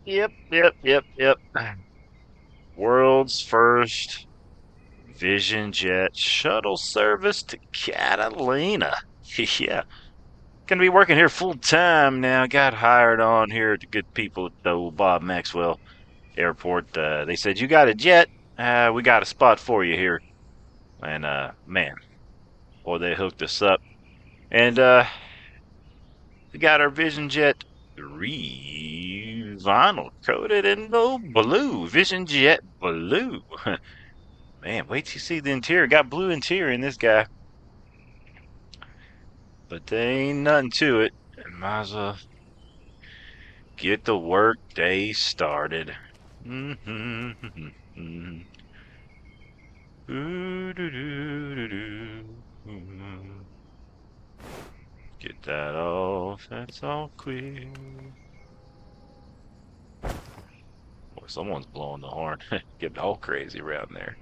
Yep. World's first Vision Jet shuttle service to Catalina. Yeah. Gonna be working here full time now. Got hired on here at the good people at the old Bob Maxwell Airport. They said, "You got a jet? We got a spot for you here." And, man, boy, they hooked us up. And, we got our Vision Jet 3 vinyl coated in the blue. Vision Jet blue. Man, wait till you see the interior. Got blue interior in this guy. But there ain't nothing to it. Might as well get the work day started. Get that off. That's all clear. Boy, someone's blowing the horn. Getting all crazy around there.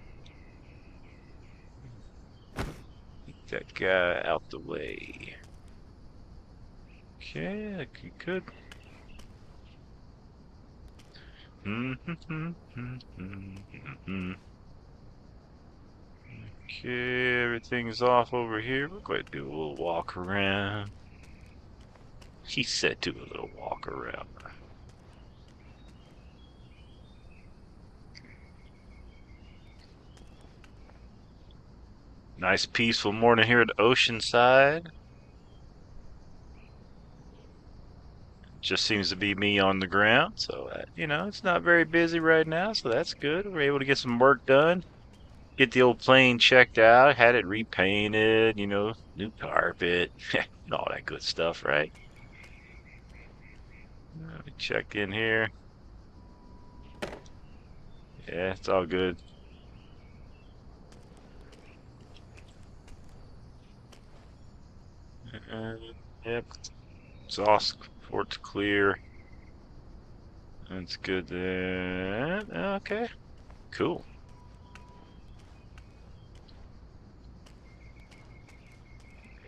Get that guy out the way. Okay, looking good. Okay, everything's off over here. We're going to do a little walk around. He said do a little walk around. Nice peaceful morning here at Oceanside. Just seems to be me on the ground, so it's not very busy right now, so that's good. We're able to get some work done. Get the old plane checked out, had it repainted, new carpet, and all that good stuff, right? Let me check in here. Yeah, it's all good. Uh, yep, exhaust port's clear. That's good there. Okay, cool.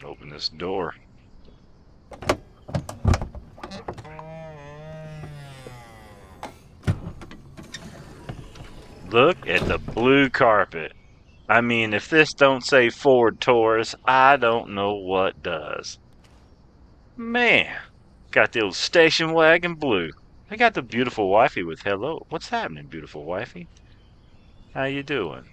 Open this door. Look at the blue carpet. I mean, if this don't say Ford Taurus, I don't know what does. Man, got the old station wagon blue. I got the beautiful wifey with hello. What's happening, beautiful wifey? How you doing?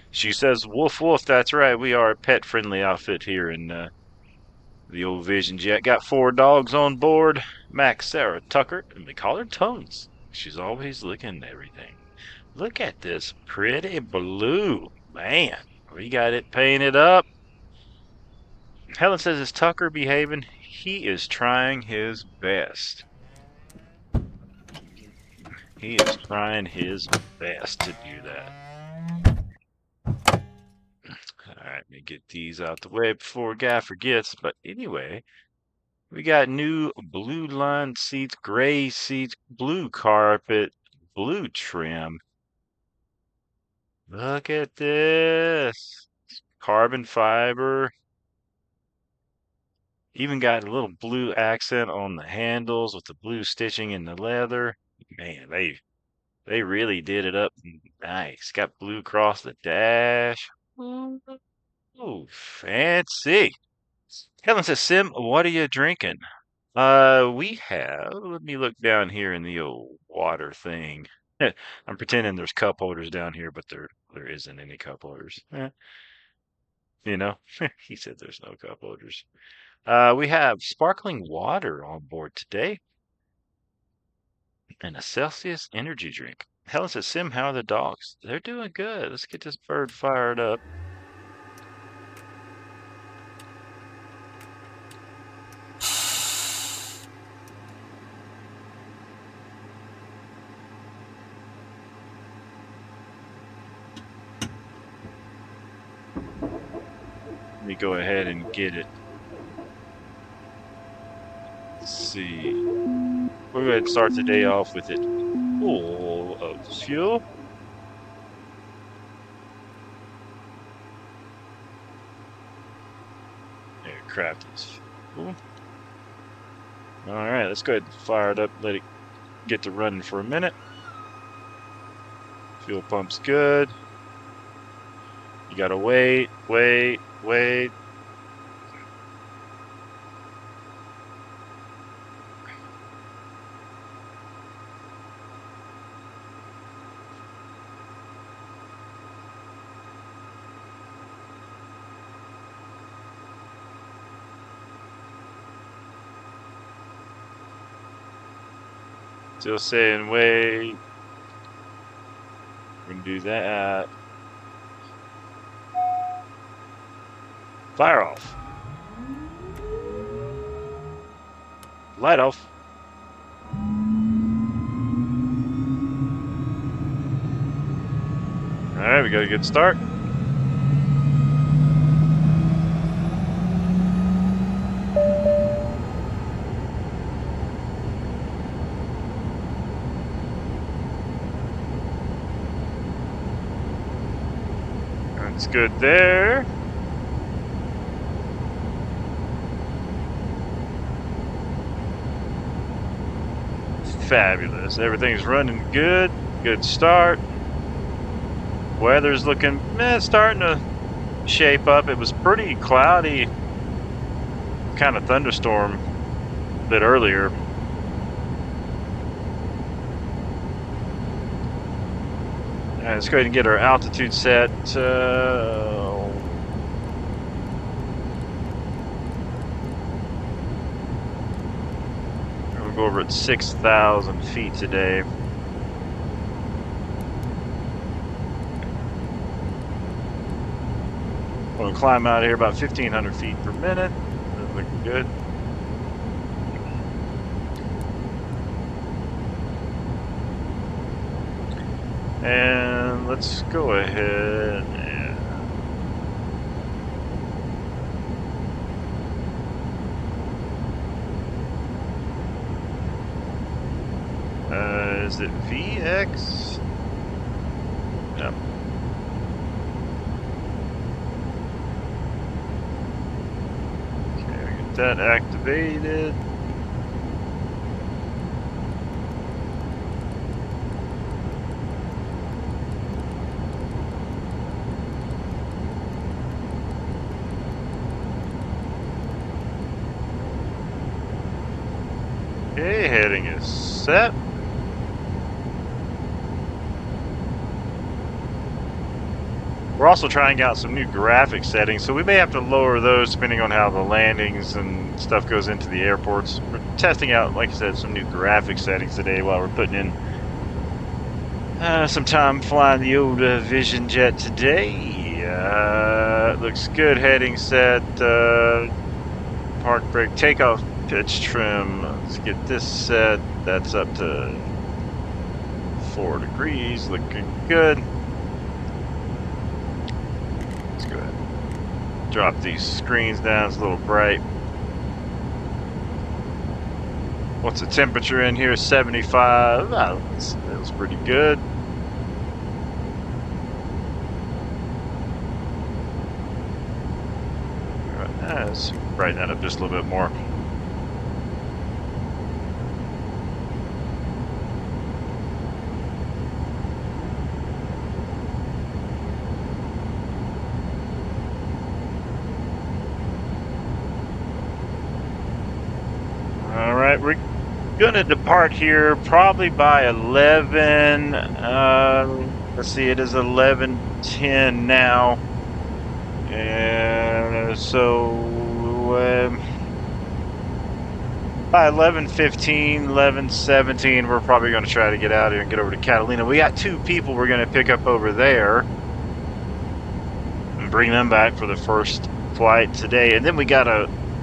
She says, "Woof woof." That's right. We are a pet-friendly outfit here in the old Vision Jet. Got 4 dogs on board. Max, Sarah, Tucker, and we call her Tones. She's always looking at everything. Look at this pretty blue. Man, we got it painted up. Helen says, "Is Tucker behaving?" He is trying his best. He is trying his best to do that. All right, let me get these out the way before a guy forgets. But anyway, we got new blue lined seats, gray seats, blue carpet, blue trim. Look at this. Carbon fiber. Even got a little blue accent on the handles with the blue stitching in the leather. Man, they really did it up nice. Got blue across the dash. Oh, fancy. Helen says, "Sim, what are you drinking?" We have, let me look down here in the old water thing. I'm pretending there's cup holders down here, but there isn't any cup holders. You know, he said there's no cup holders. We have sparkling water on board today and a Celsius energy drink. Helen says, "Sim, how are the dogs?" They're doing good. Let's get this bird fired up. Let me go ahead and get it. Let's see. We'll go ahead and start the day off with it full of fuel. Aircraft is full. Alright, let's go ahead and fire it up, let it get to running for a minute. Fuel pump's good. You gotta wait. Still saying wait. We're gonna do that. Fire off. Light off. Alright, we got a good start. That's good there. Fabulous. Everything's running good. Good start. Weather's looking starting to shape up. It was pretty cloudy, kind of thunderstorm a bit earlier. All right, let's go ahead and get our altitude set. We'll go over at 6,000 feet today. We'll climb out of here about 1,500 feet per minute. That's looking good. And let's go ahead and is it VX? Yep. Okay, we get that activated. Okay, heading is set. We're also trying out some new graphic settings, so we may have to lower those depending on how the landings and stuff goes into the airports. We're testing out, like I said, some new graphic settings today while we're putting in some time flying the old Vision Jet today. Looks good. Heading set. Park brake. Takeoff pitch trim. Let's get this set. That's up to 4 degrees. Looking good. Let's go ahead. Drop these screens down. It's a little bright. What's the temperature in here? 75. Oh, that was pretty good. Let's brighten that up just a little bit more. All right, we're gonna depart here probably by 11. Let's see, it is 11:10 now. And so by 11:15, 11:17, we're probably going to try to get out here and get over to Catalina. We got 2 people we're going to pick up over there and bring them back for the first flight today. And then we got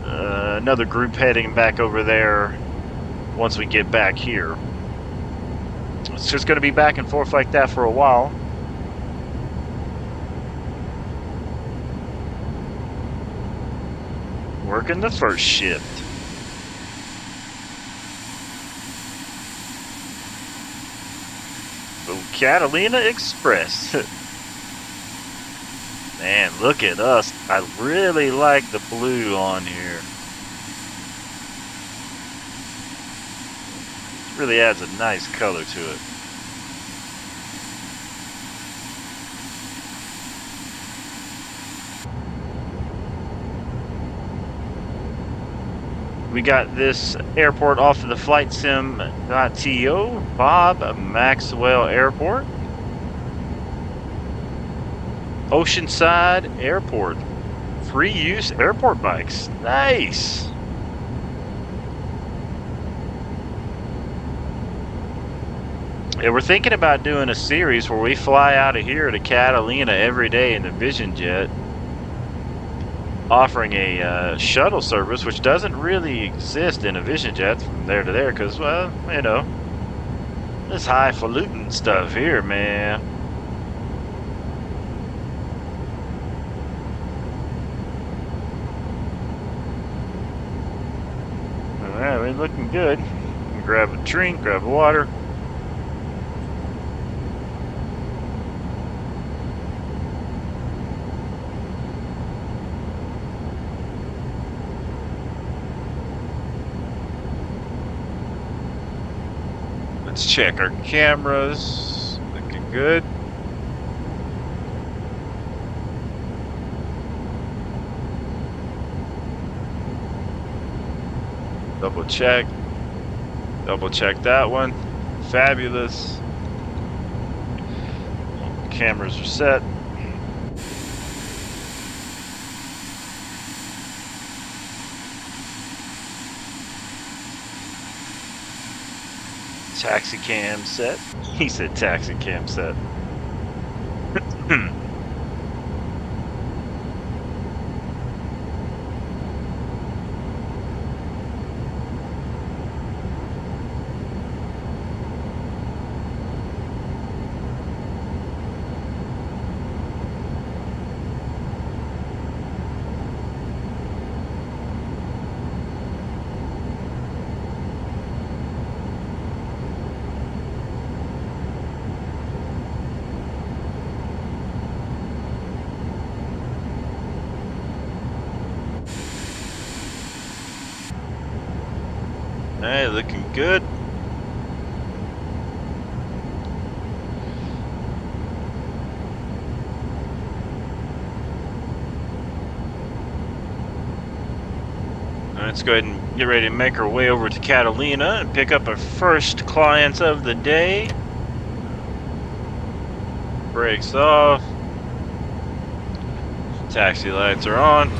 another group heading back over there once we get back here. It's just going to be back and forth like that for a while. Working the first shift. The Catalina Express. Man, look at us. I really like the blue on here. Really adds a nice color to it. We got this airport off of the flightsim.to, Bob Maxwell Airport. Oceanside Airport. Free use airport bikes. Nice. Yeah, we're thinking about doing a series where we fly out of here to Catalina every day in the Vision Jet, offering a shuttle service, which doesn't really exist in a Vision Jet from there to there because, well, you know, this highfalutin stuff here, man. Alright, we're looking good. Grab a drink, grab water. Let's check our cameras. Looking good. Double check. Double check that one. Fabulous. Cameras are set. Taxi cam set. He said taxi cam set. Hey, looking good. Let's go ahead and get ready to make our way over to Catalina and pick up our first clients of the day. Brakes off. Taxi lights are on.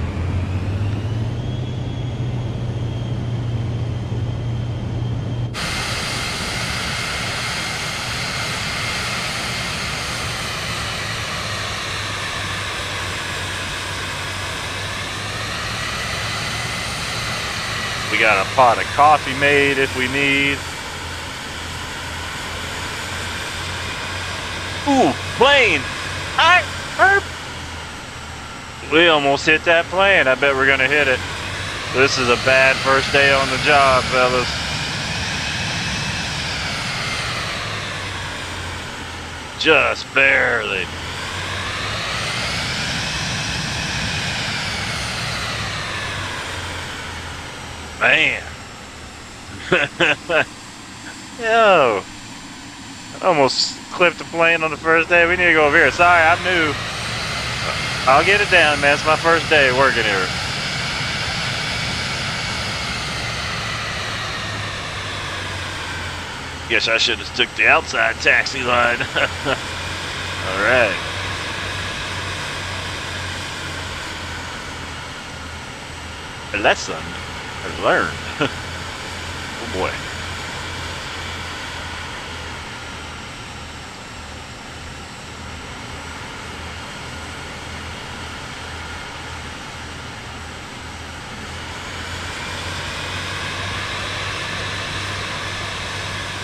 We got a pot of coffee made if we need. Ooh, plane! We almost hit that plane. I bet we're gonna hit it. This is a bad first day on the job, fellas. Just barely. Man. Yo. Almost clipped the plane on the first day. We need to go over here. Sorry, I'm new. I'll get it down, man. It's my first day working here. Guess I should have took the outside taxi line. All right. A lesson I've learned. Oh boy.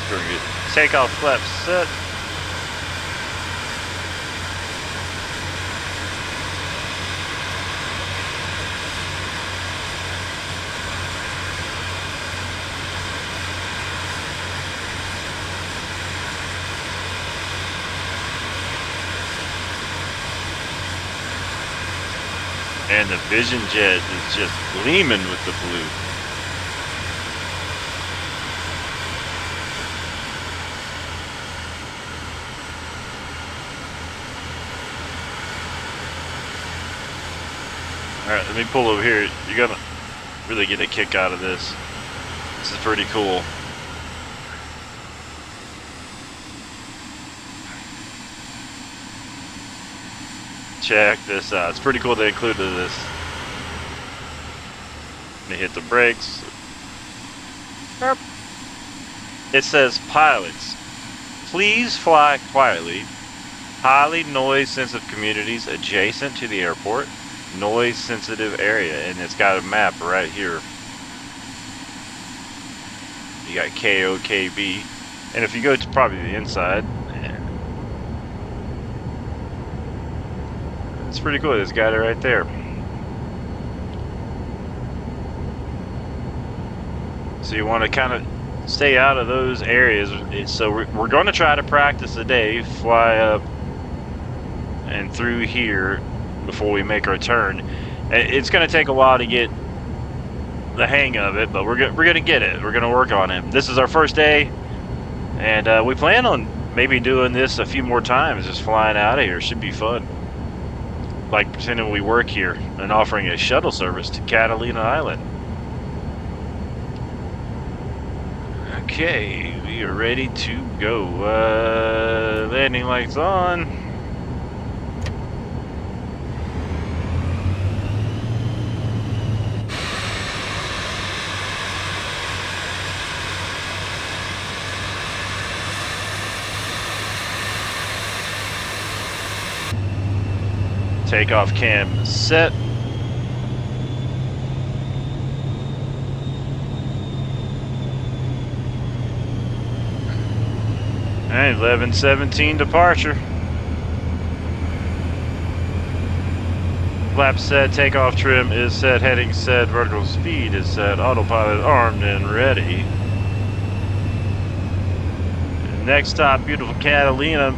Very good. Takeoff flaps set. And the Vision Jet is just gleaming with the blue. Alright, let me pull over here. You're gonna really get a kick out of this. This is pretty cool. Check this out. It's pretty cool they included this. Let me hit the brakes. It says, pilots, please fly quietly. Highly noise-sensitive communities adjacent to the airport. Noise-sensitive area. And it's got a map right here. You got KOKB. And if you go to probably the inside, it's pretty cool. It's got it right there. So you want to kind of stay out of those areas. So we're going to try to practice today, fly up and through here before we make our turn. It's going to take a while to get the hang of it, but we're going to get it. We're going to work on it. This is our first day, and we plan on maybe doing this a few more times, just flying out of here. Should be fun. Like pretending we work here and offering a shuttle service to Catalina Island. Okay, we are ready to go. Landing lights on. Takeoff cam set. And 11:17 departure. Flap set, takeoff trim is set, heading set, vertical speed is set, autopilot armed and ready. Next stop, beautiful Catalina.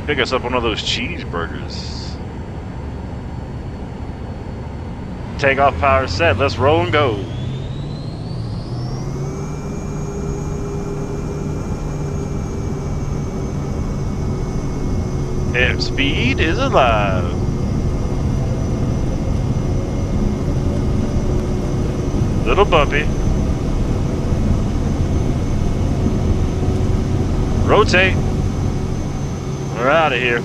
Pick us up one of those cheeseburgers. Takeoff power set, let's roll and go. Air speed is alive. Little bumpy. Rotate. We're out of here.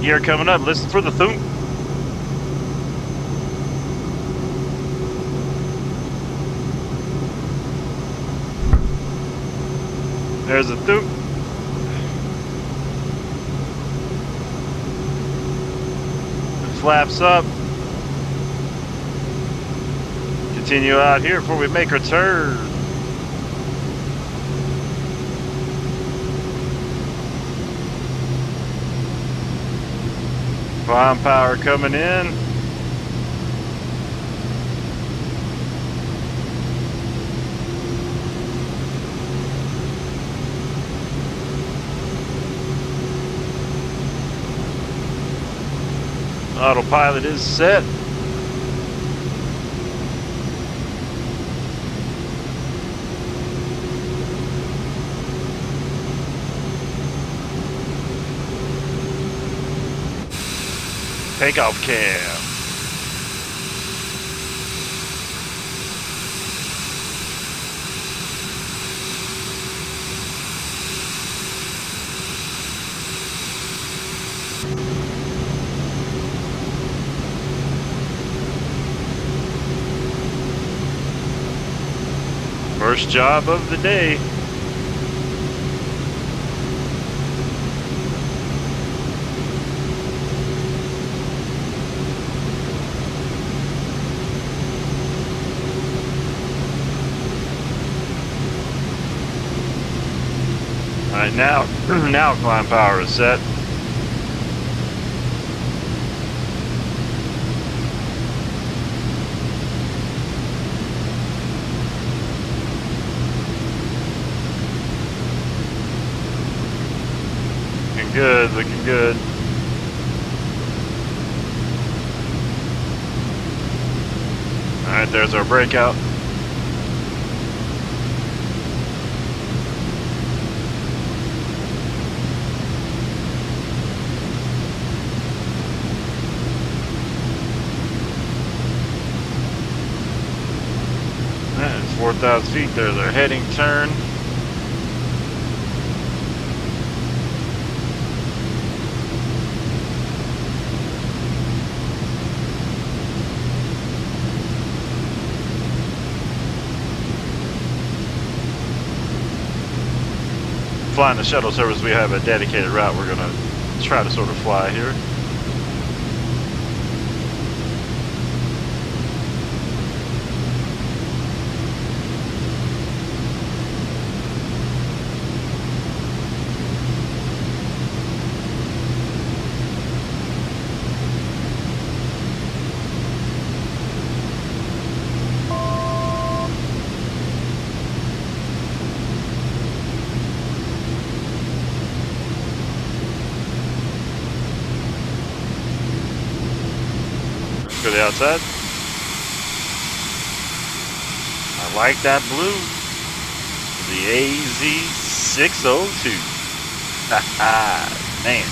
Gear coming up, listen for the thump. There's a thump. Flaps up. Continue out here before we make our turn. Climb power coming in. Autopilot is set. Takeoff cam. First job of the day. Alright, now climb power is set. Good, looking good. Alright, there's our breakout. 4,000 feet. There's our heading turn. Flying the shuttle service, we have a dedicated route we're going to try to sort of fly here. Go to the outside. I like that blue. The AZ602. Man.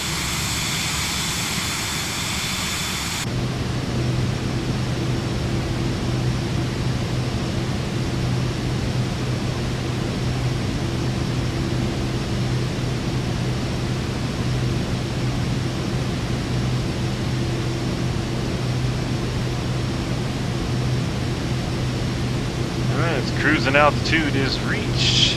Cruising altitude is reached.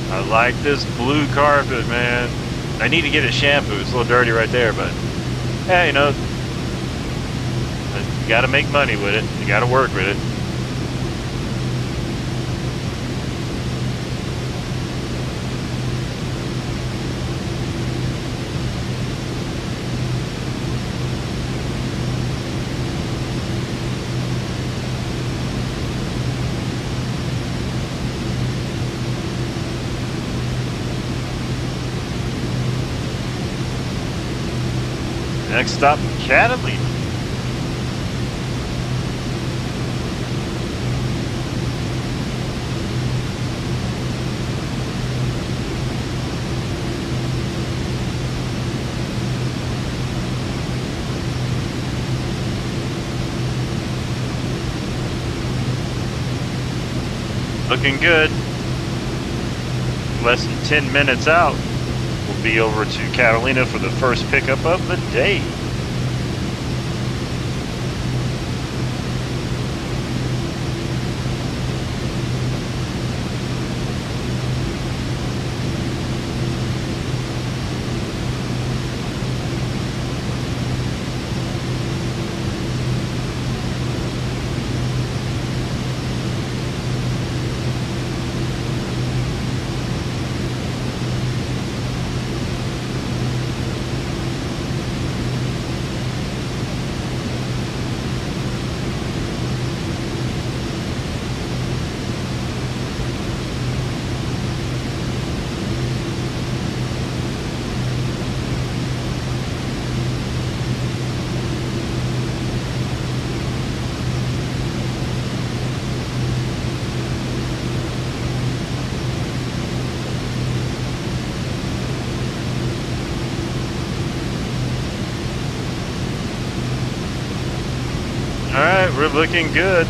I like this blue carpet, man. I need to get it shampooed. It's a little dirty right there, but yeah, you know, you gotta make money with it. You gotta work with it. Next stop, Catalina. Looking good. Less than 10 minutes out. We'll be over to Catalina for the first pickup of the day. Alright, we're looking good.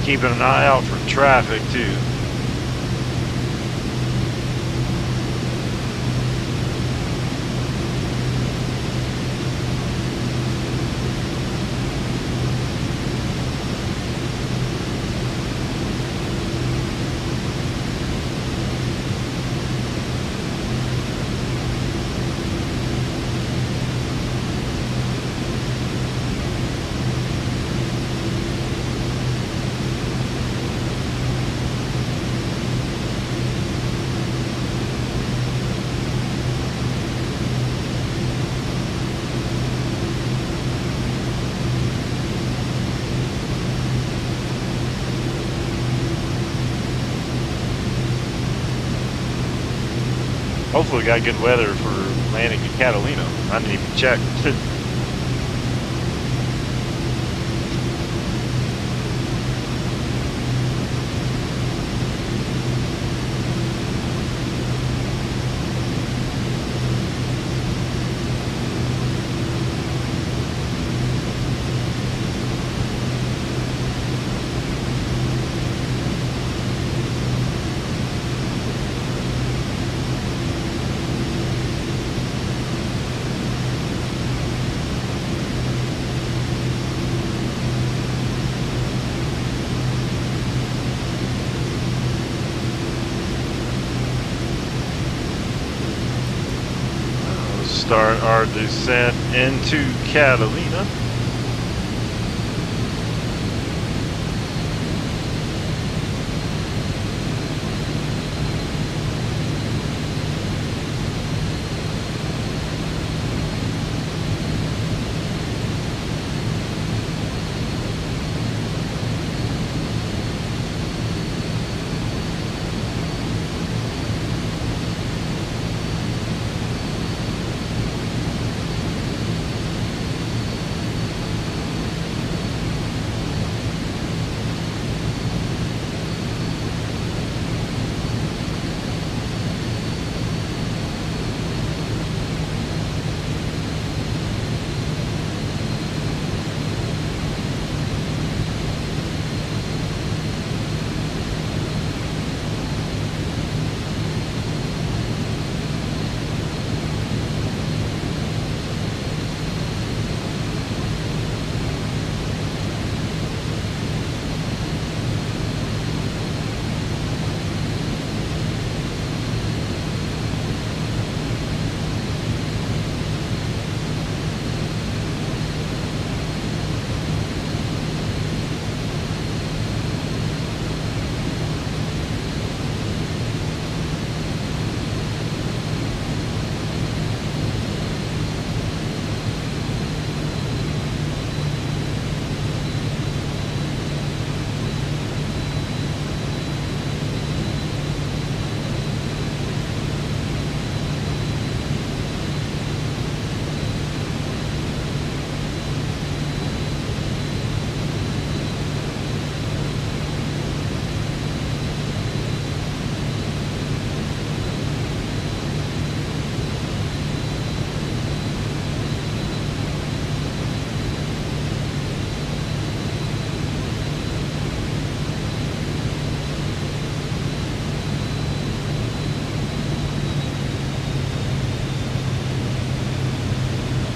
Keeping an eye out for traffic too. Hopefully we got good weather for landing in Catalina. I didn't even check. Start our descent into Catalina.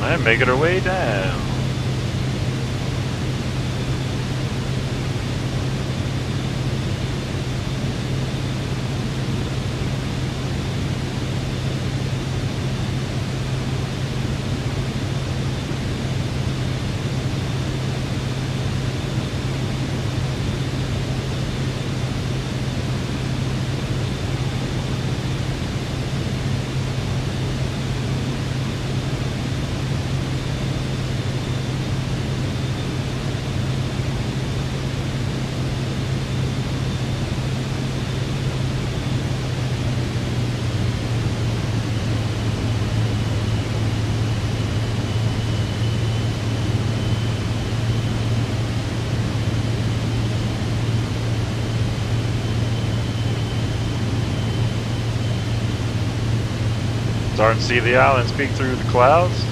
And making our way down. Starting to see the islands peek through the clouds.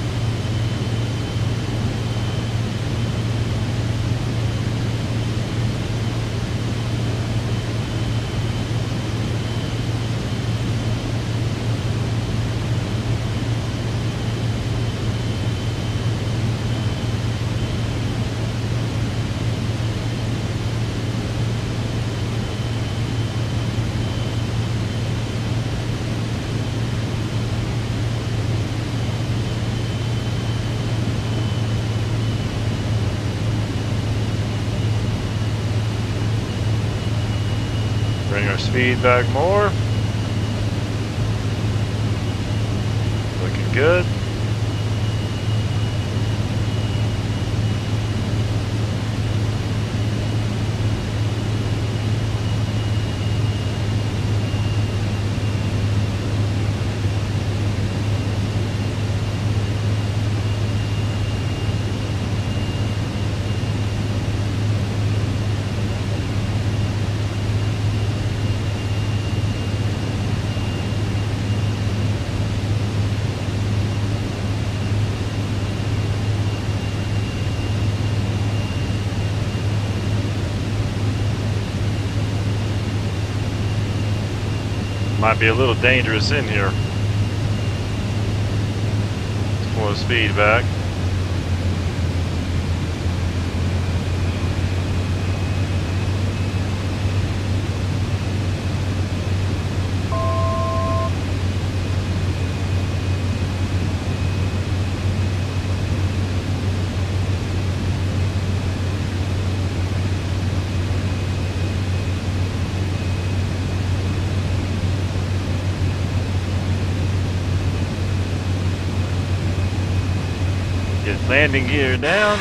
speed back more. Looking good. Might be a little dangerous in here. Pull the speed back. Get landing gear down.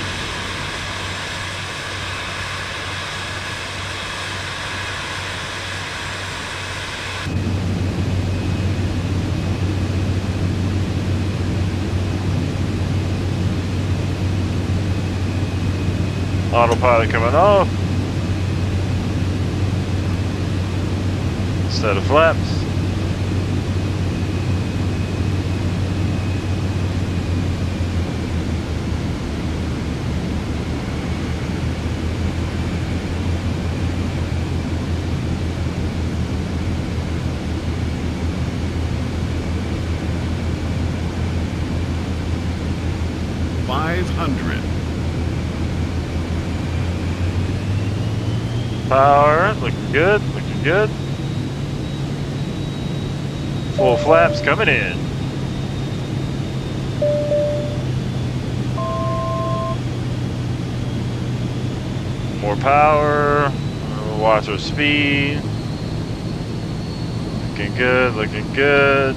Autopilot coming off. Set of flaps. Power, looking good, looking good. Full flaps coming in. More power, watch our speed. Looking good, looking good.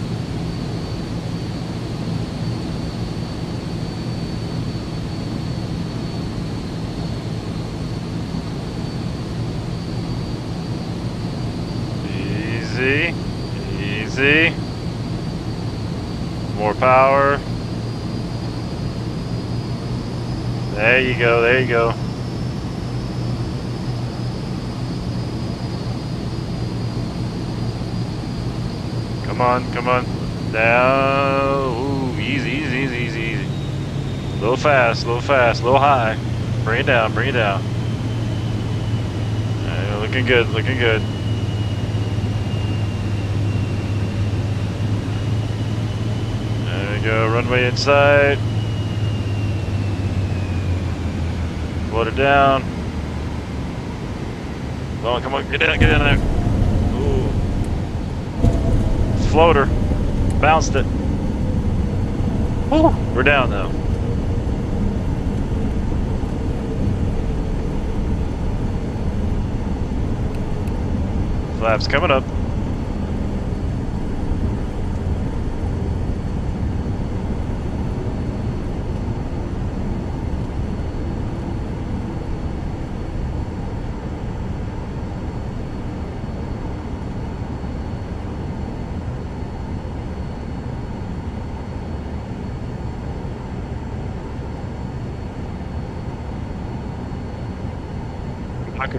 Easy, easy. More power. There you go, there you go. Come on, come on. Down. Ooh, easy, easy, easy, easy, easy. A little fast, a little fast, a little high. Bring it down, bring it down. Looking good, looking good. Go, runway inside. Float it down. Come on, come on, get in there. Ooh. Floater. Bounced it. Woo. We're down though. Flaps coming up.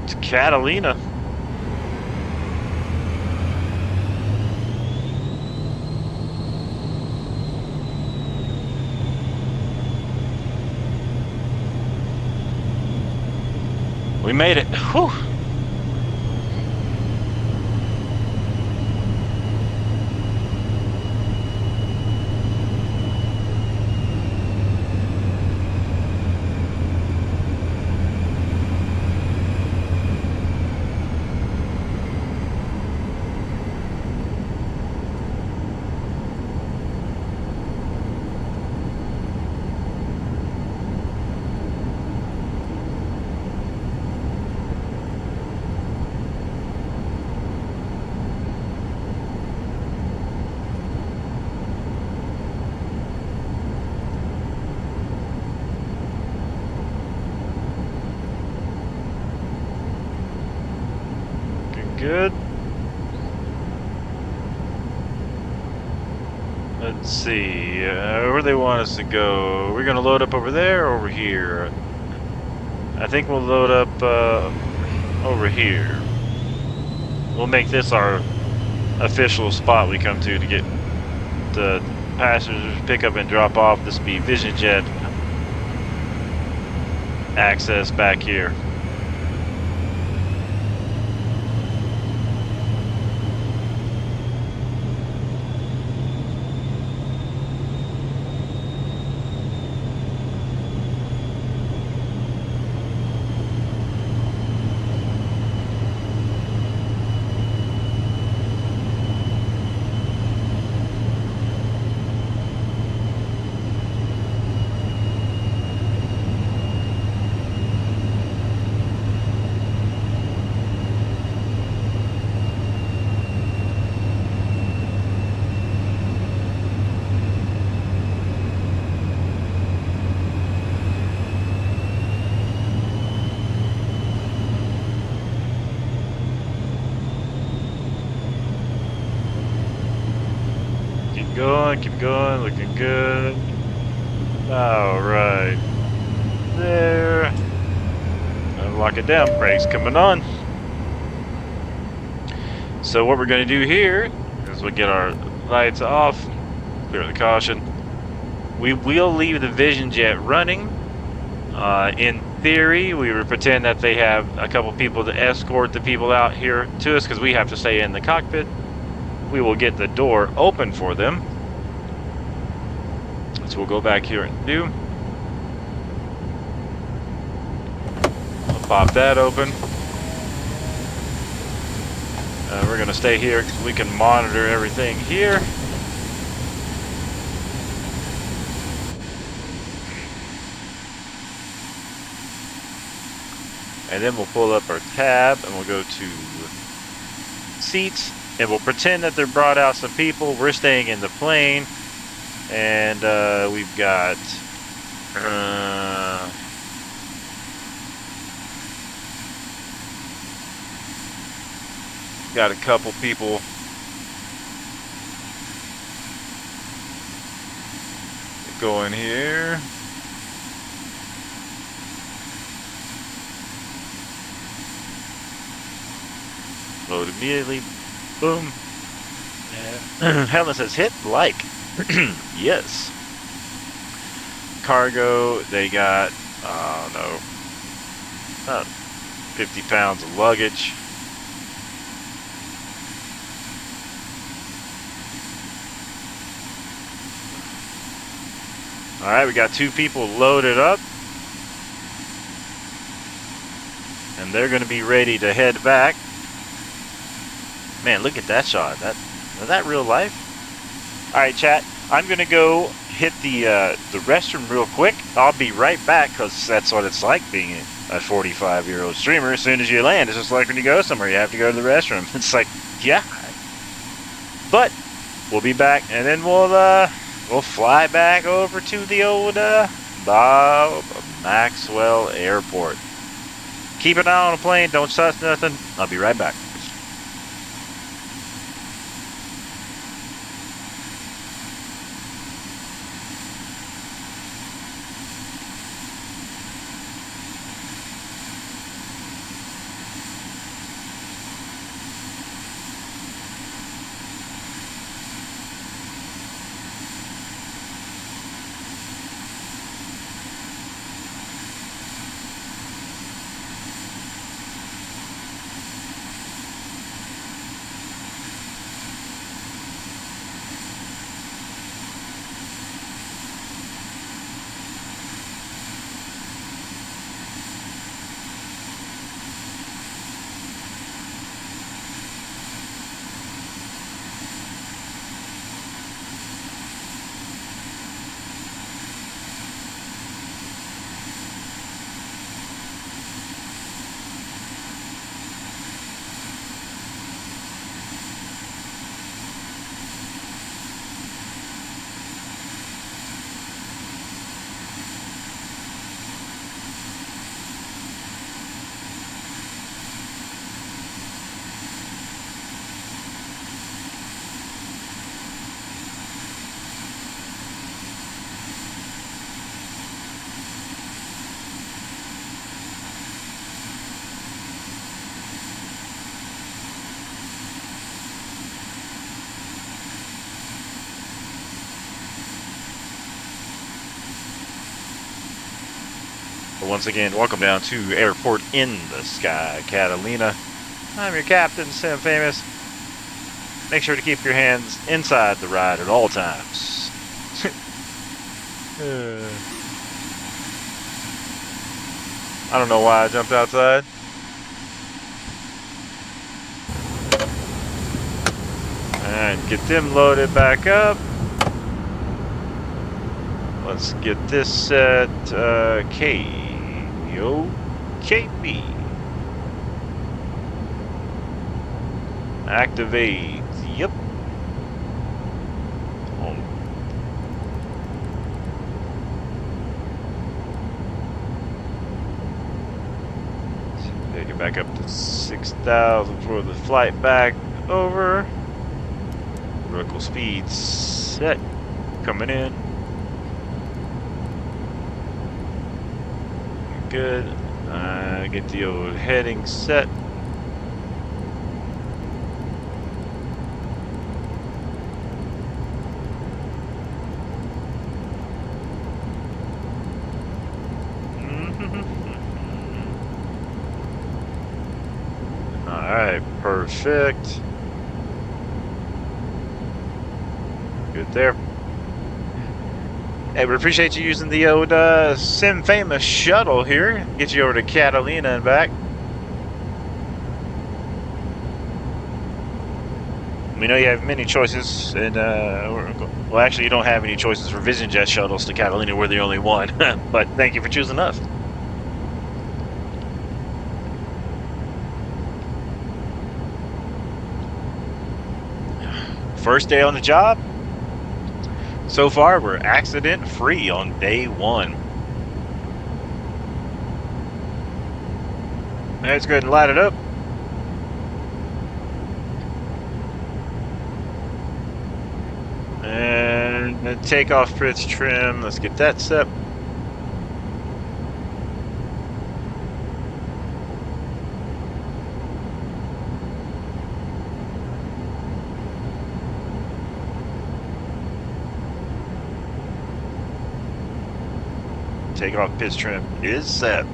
To Catalina. We made it. Whew. good. Let's see, where they want us to go. We're gonna load up over there or over here? I think we'll load up over here. We'll make this our official spot we come to get the passengers pick up and drop off. This will be Vision Jet access back here. Keep going, looking good. Alright. There. Lock it down, brakes coming on. So what we're going to do here is we'll get our lights off, clear the caution. We will leave the Vision Jet running. In theory, we would pretend that they have a couple people to escort the people out here to us because we have to stay in the cockpit. We will get the door open for them. So we'll go back here and do. I'll pop that open. We're going to stay here because we can monitor everything here. And then we'll pull up our tab and we'll go to seats and we'll pretend that they're brought out some people. We're staying in the plane. And we've got a couple people going here. Load immediately. Boom. Yeah. Helen says hit like. Yes. Cargo, they got, I don't know, about 50 pounds of luggage. Alright, we got 2 people loaded up. And they're going to be ready to head back. Man, look at that shot. Is that real life? Alright, chat, I'm going to go hit the restroom real quick. I'll be right back because that's what it's like being a 45-year-old streamer. As soon as you land, it's just like when you go somewhere, you have to go to the restroom. It's like, yeah. But we'll be back, and then we'll fly back over to the old Bob Maxwell Airport. Keep an eye on the plane. Don't touch nothing. I'll be right back. But once again, welcome down to Airport in the Sky, Catalina. I'm your captain, Sim-Famous. Make sure to keep your hands inside the ride at all times. I don't know why I jumped outside. And get them loaded back up. Let's get this set KOKB. Activate. Yep. Take it back up to 6,000 for the flight back over. Vertical speed set. Coming in. Good. Get the old heading set. Alright, perfect. Good there. Hey, we appreciate you using the old Sim-Famous shuttle here. Get you over to Catalina and back. We know you have many choices, and well, actually, you don't have any choices for Vision Jet shuttles to Catalina. We're the only one, but thank you for choosing us. First day on the job. So far, we're accident-free on day one. Let's go ahead and light it up. And the takeoff pitch trim. Let's get that set. Takeoff pitch trim is set.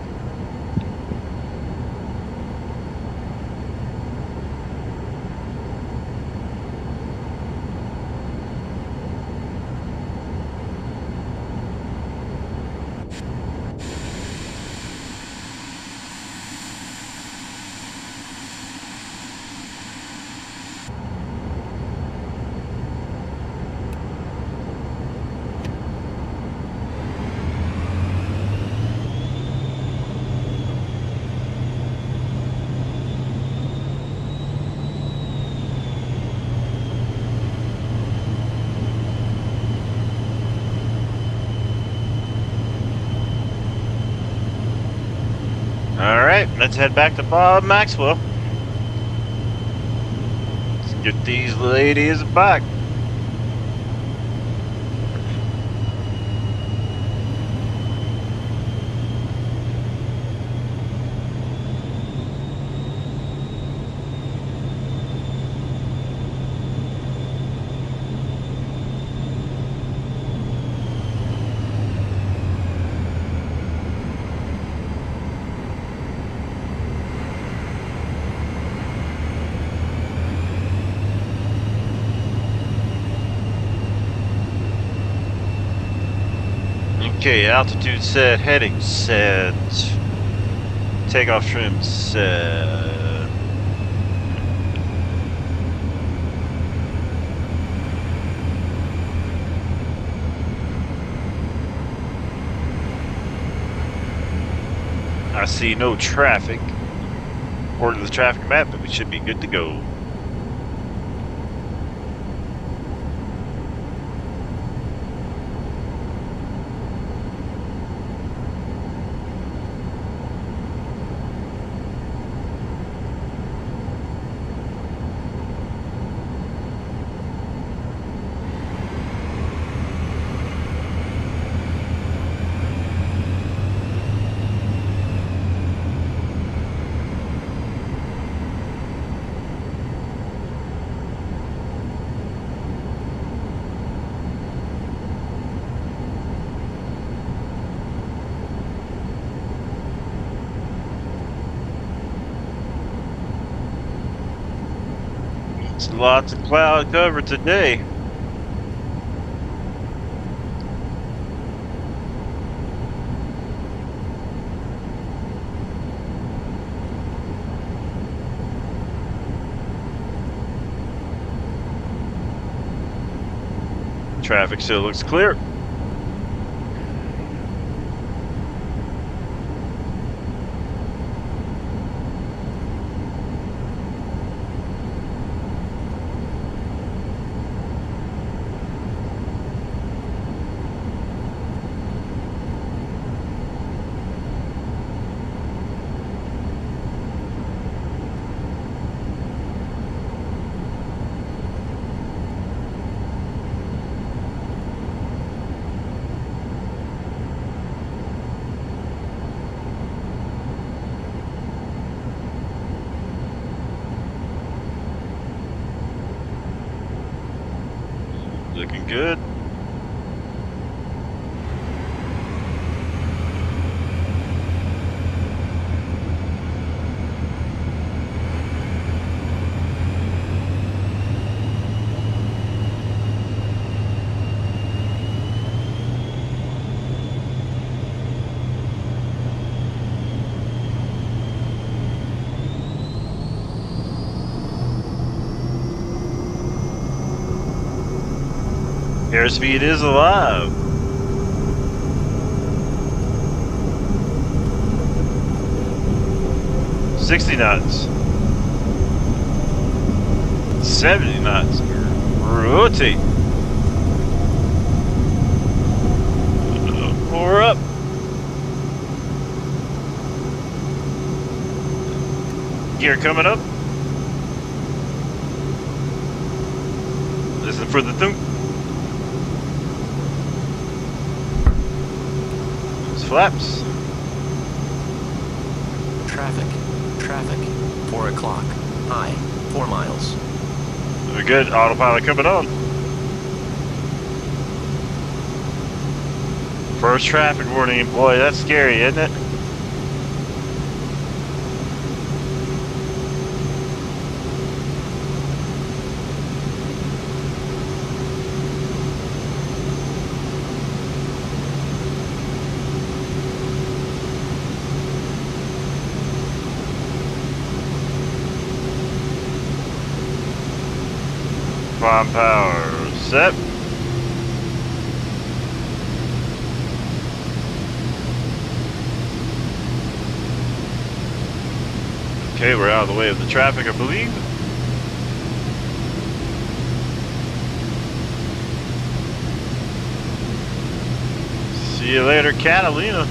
Alright, let's head back to Bob Maxwell. Let's get these ladies back. Okay, altitude set, heading set, takeoff trim set. I see no traffic. According to the traffic map, but we should be good to go. Lots of cloud cover today. Traffic still looks clear. Looking good. Airspeed is alive. $60 knots. 70 knots. Rotate. Four up. Gear coming up. Listen for the thump. Flaps. Traffic. 4 o'clock. High. 4 miles. Very good. Autopilot coming on. First traffic warning. Boy, that's scary, isn't it? Prime power set. Okay, we're out of the way of the traffic, I believe. See you later, Catalina.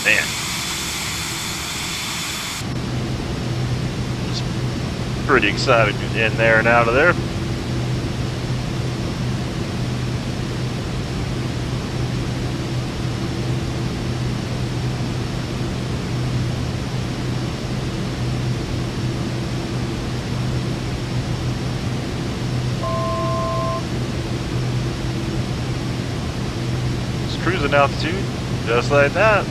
Man. It's pretty exciting in there and out of there. It's cruising altitude, just like that.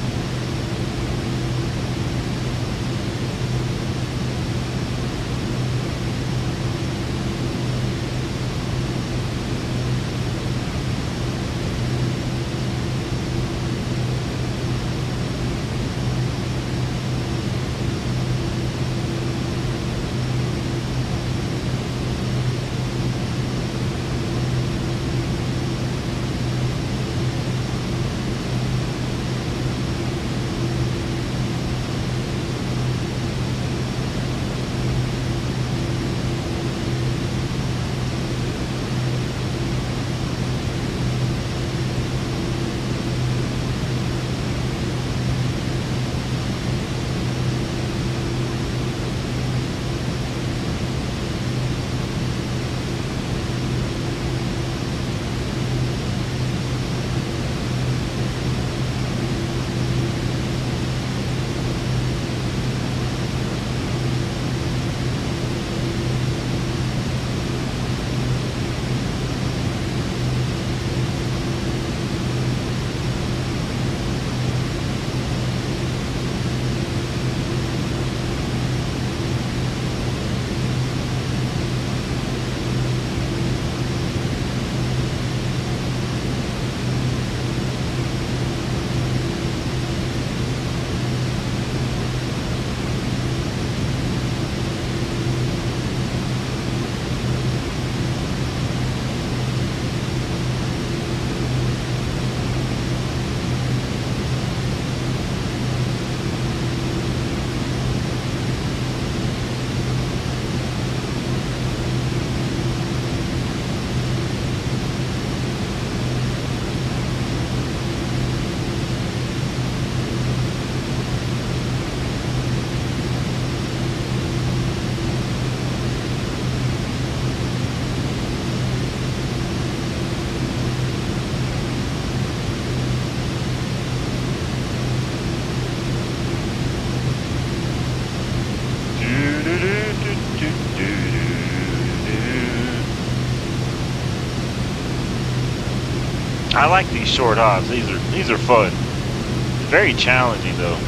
I like these short hops. These are fun. Very challenging though.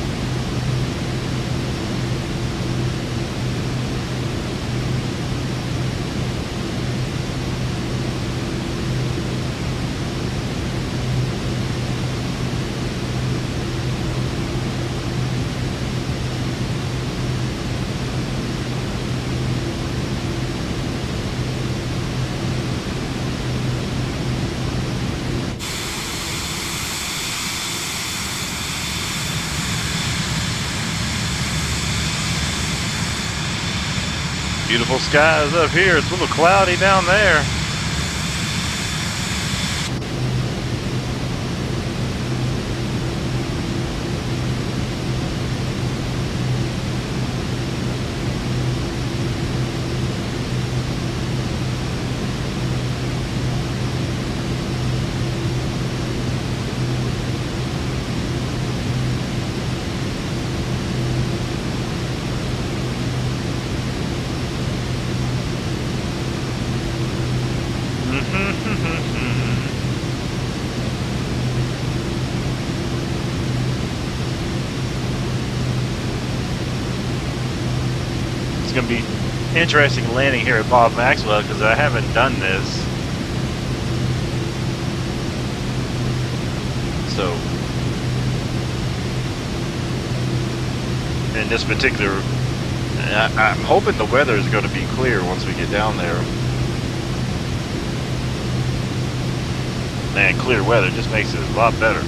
Beautiful skies up here. It's a little cloudy down there. It's going to be interesting landing here at Bob Maxwell because I haven't done this. So, in this particular, I'm hoping the weather is going to be clear once we get down there. Man, clear weather just makes it a lot better.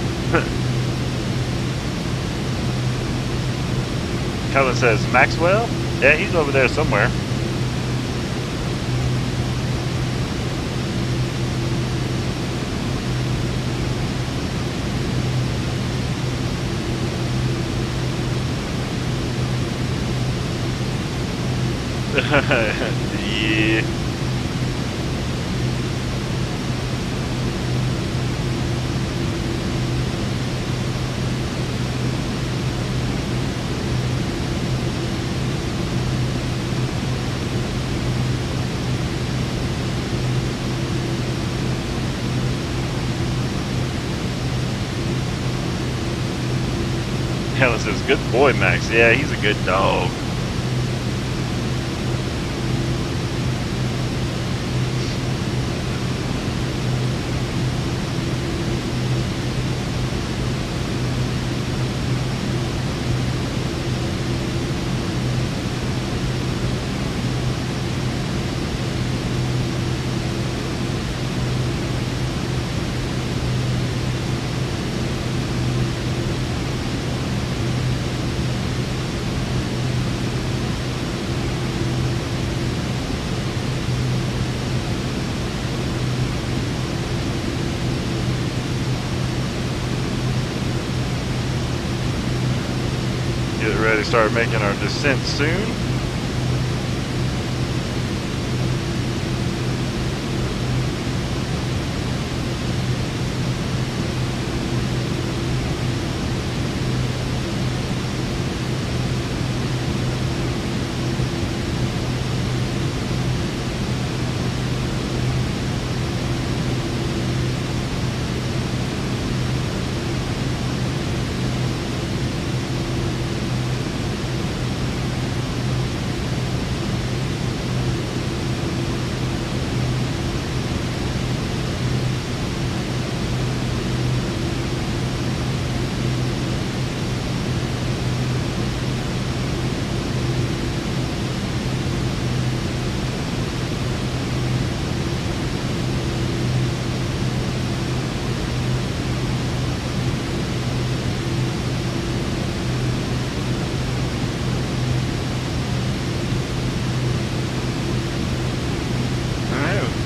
Cullen says, Maxwell? Yeah, he's over there somewhere. Yeah. Helen says, good boy, Max. Yeah, he's a good dog. Get ready to start making our descent soon.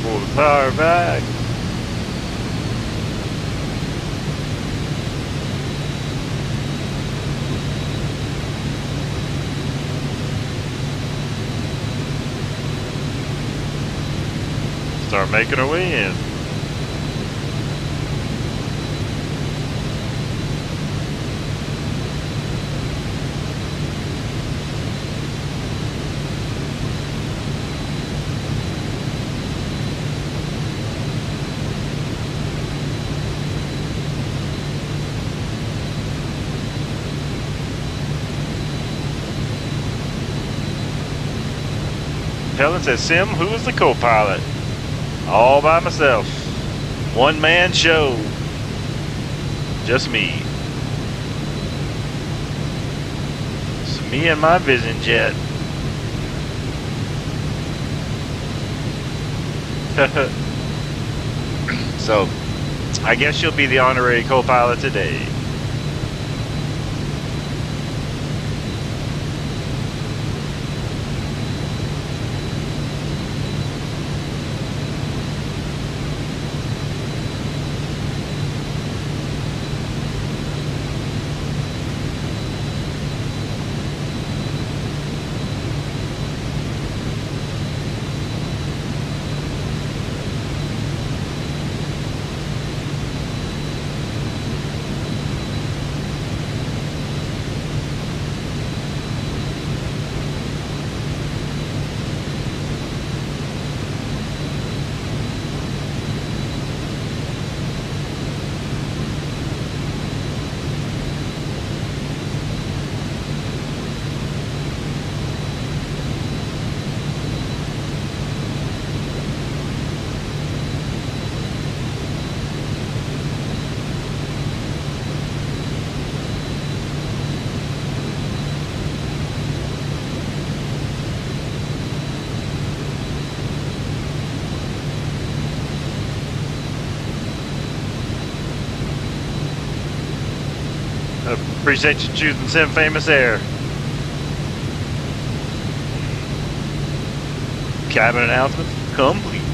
Pull the power back. Start making our way in. Helen says, Sim, who is the co-pilot? All by myself. One man show. Just me. It's me and my Vision Jet. So, I guess you'll be the honorary co-pilot today. Appreciate you choosing Sim Famous Air. Cabin announcements complete.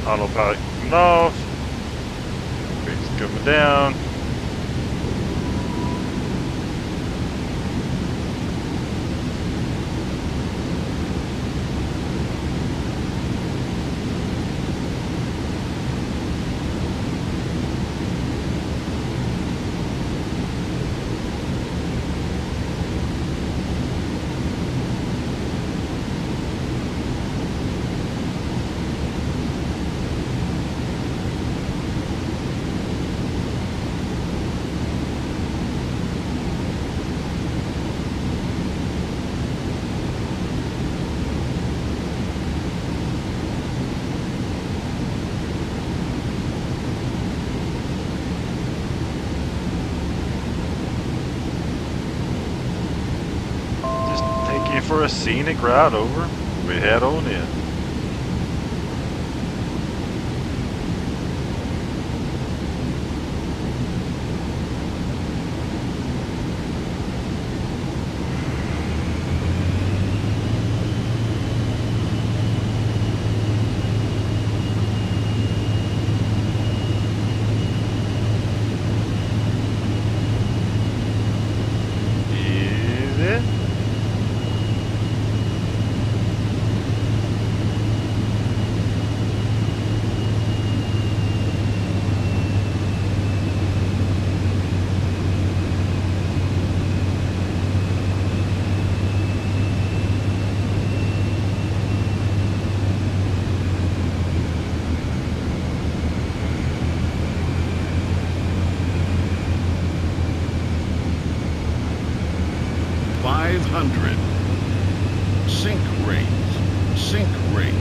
Autopilot coming off. Brakes coming down. For a scenic route over, we head on in. Sink rate.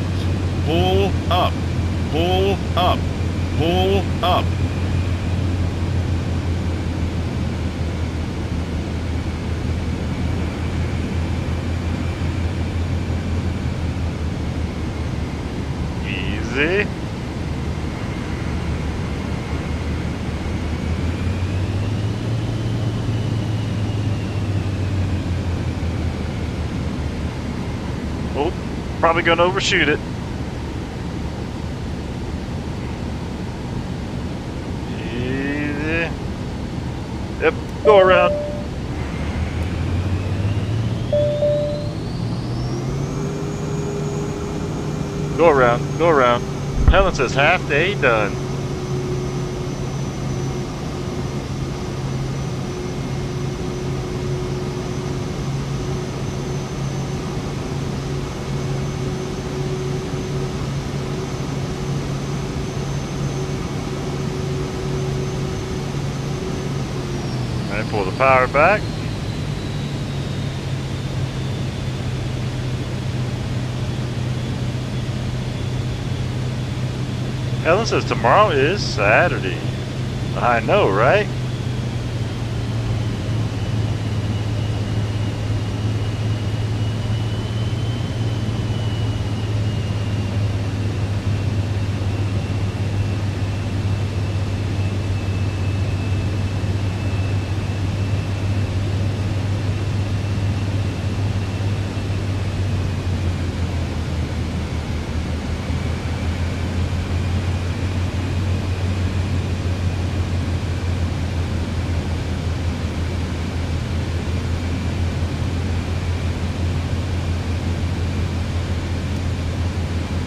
Pull up, pull up, pull up. Easy. Oh, probably gonna overshoot it. Easy. Yep, go around. Go around, go around. Helen says half day done. And pull the power back. Helen says tomorrow is Saturday. I know, right?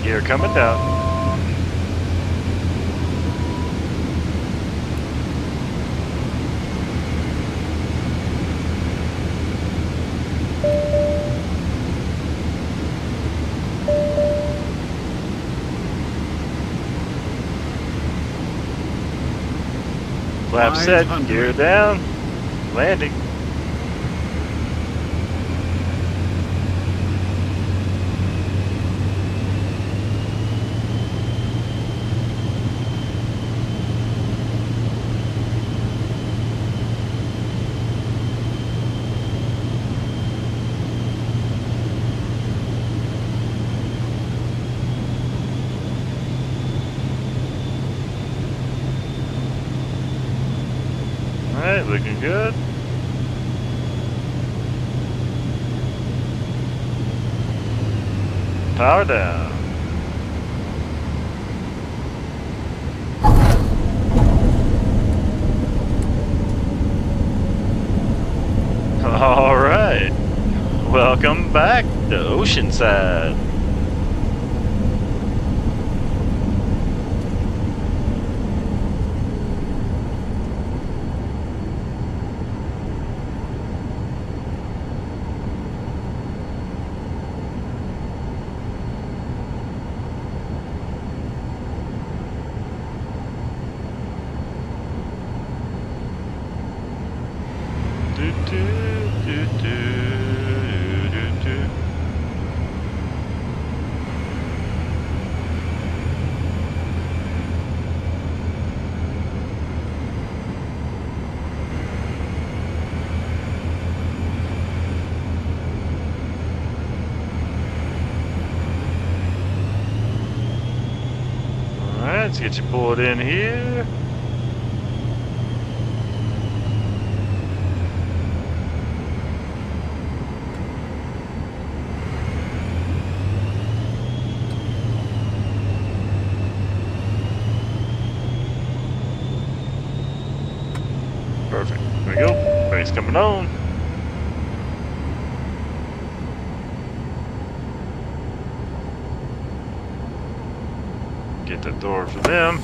Gear coming down. Flap set, gear down, landing. Alright, looking good. Power down. back to Oceanside. Alright, let's get you pulled in here. Perfect. There we go. Brakes coming on. Get the door for them.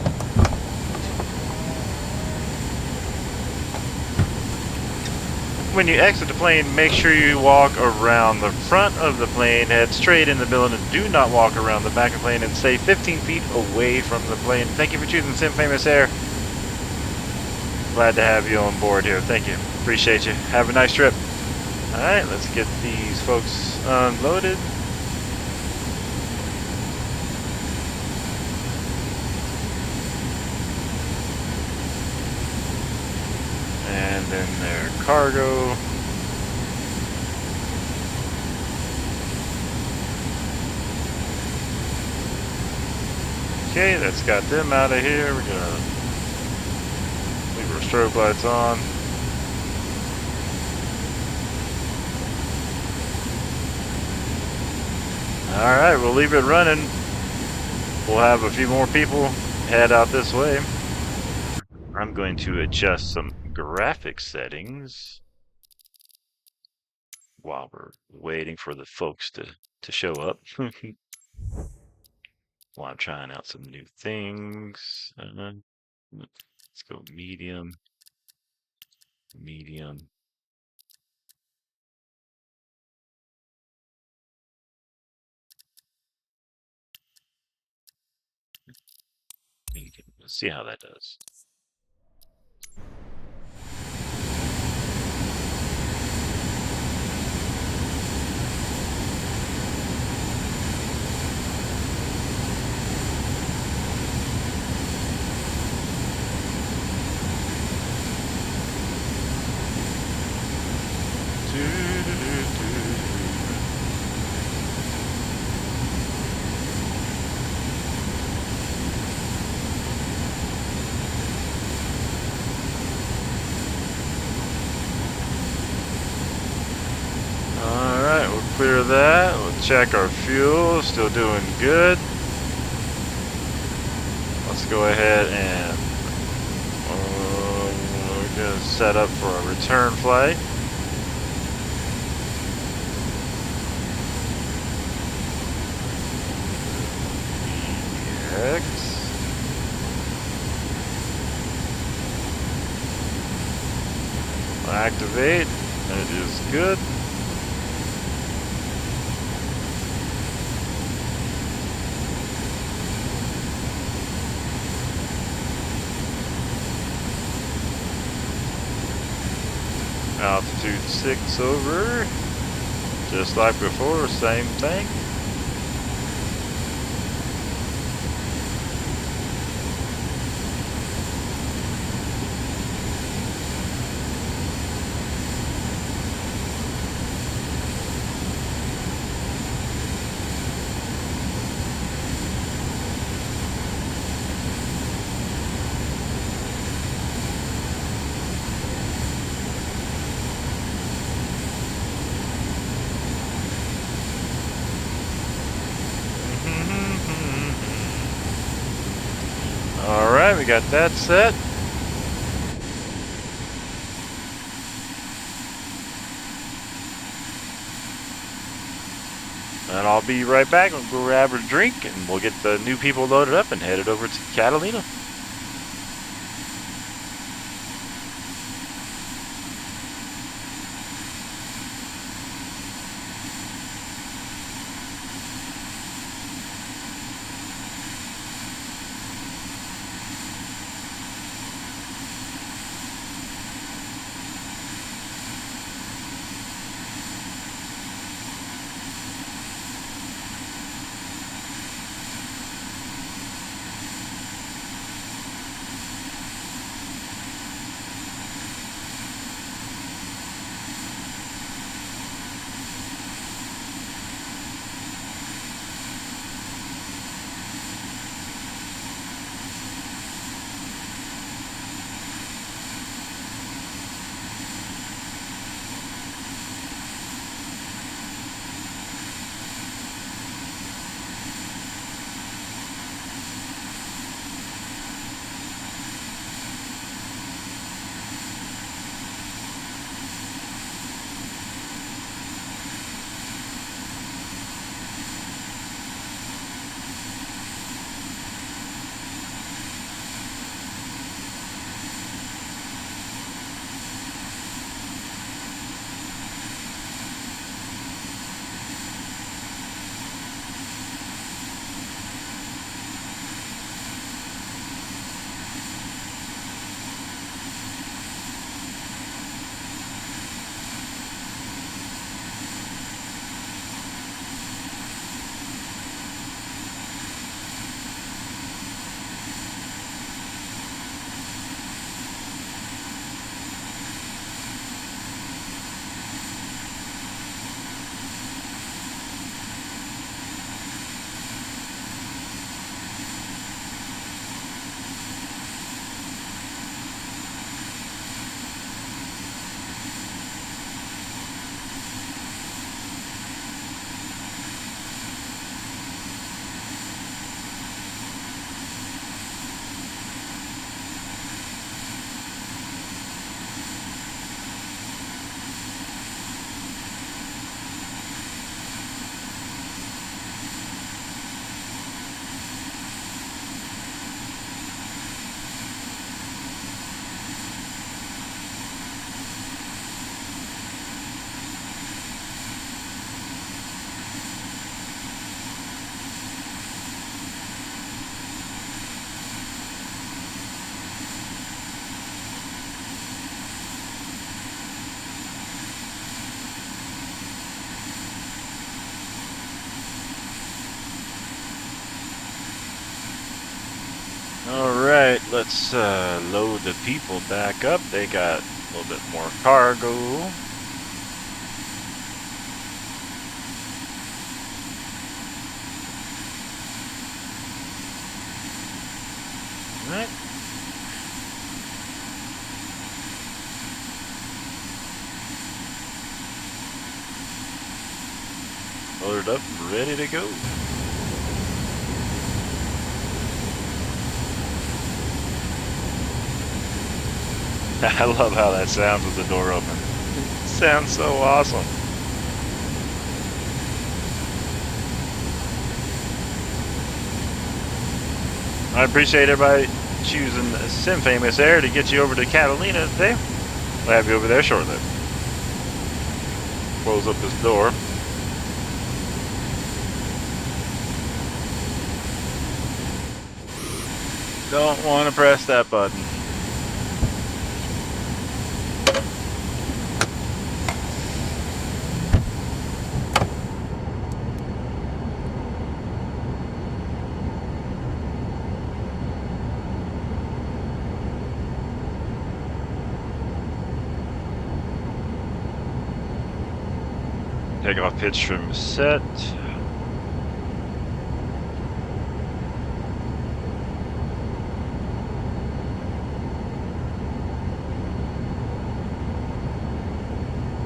When you exit the plane, make sure you walk around the front of the plane, head straight in the building, and do not walk around the back of the plane, and stay 15 feet away from the plane. Thank you for choosing SimFamous Air. Glad to have you on board here. Thank you. Appreciate you. Have a nice trip. Alright, let's get these folks unloaded. And then their cargo. Okay, that's got them out of here. We're gonna leave our strobe lights on. Alright, we'll leave it running. We'll have a few more people head out this way. I'm going to adjust some graphic settings while we're waiting for the folks to show up. While I'm trying out some new things. Let's go medium. Medium. Medium. Let's see how that does. Clear that. We'll check our fuel. Still doing good. Let's go ahead and we're going to set up for a return flight. X. Activate. That is good. Altitude 6 over, just like before, same thing. Alright, we got that set. I'll be right back. We'll go grab a drink, and we'll get the new people loaded up and headed over to Catalina. Alright, let's load the people back up. They got a little bit more cargo. Alright. Loaded up, ready to go. I love how that sounds with the door open. It sounds so awesome. I appreciate everybody choosing SimFamous Air to get you over to Catalina today. We'll have you over there shortly. Close up this door. Don't want to press that button. Take off pitch trim set.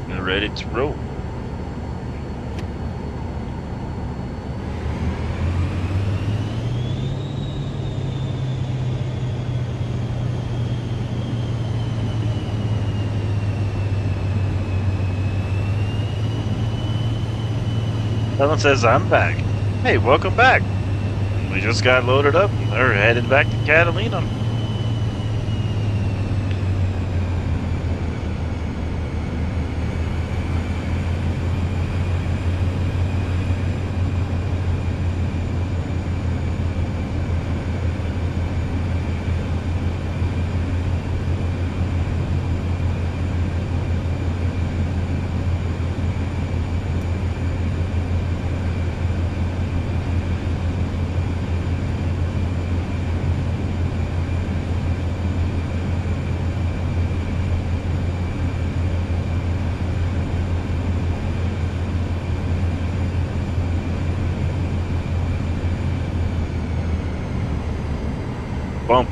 And ready to roll. Someone says I'm back. Hey, welcome back. We just got loaded up and are headed back to Catalina. Bump.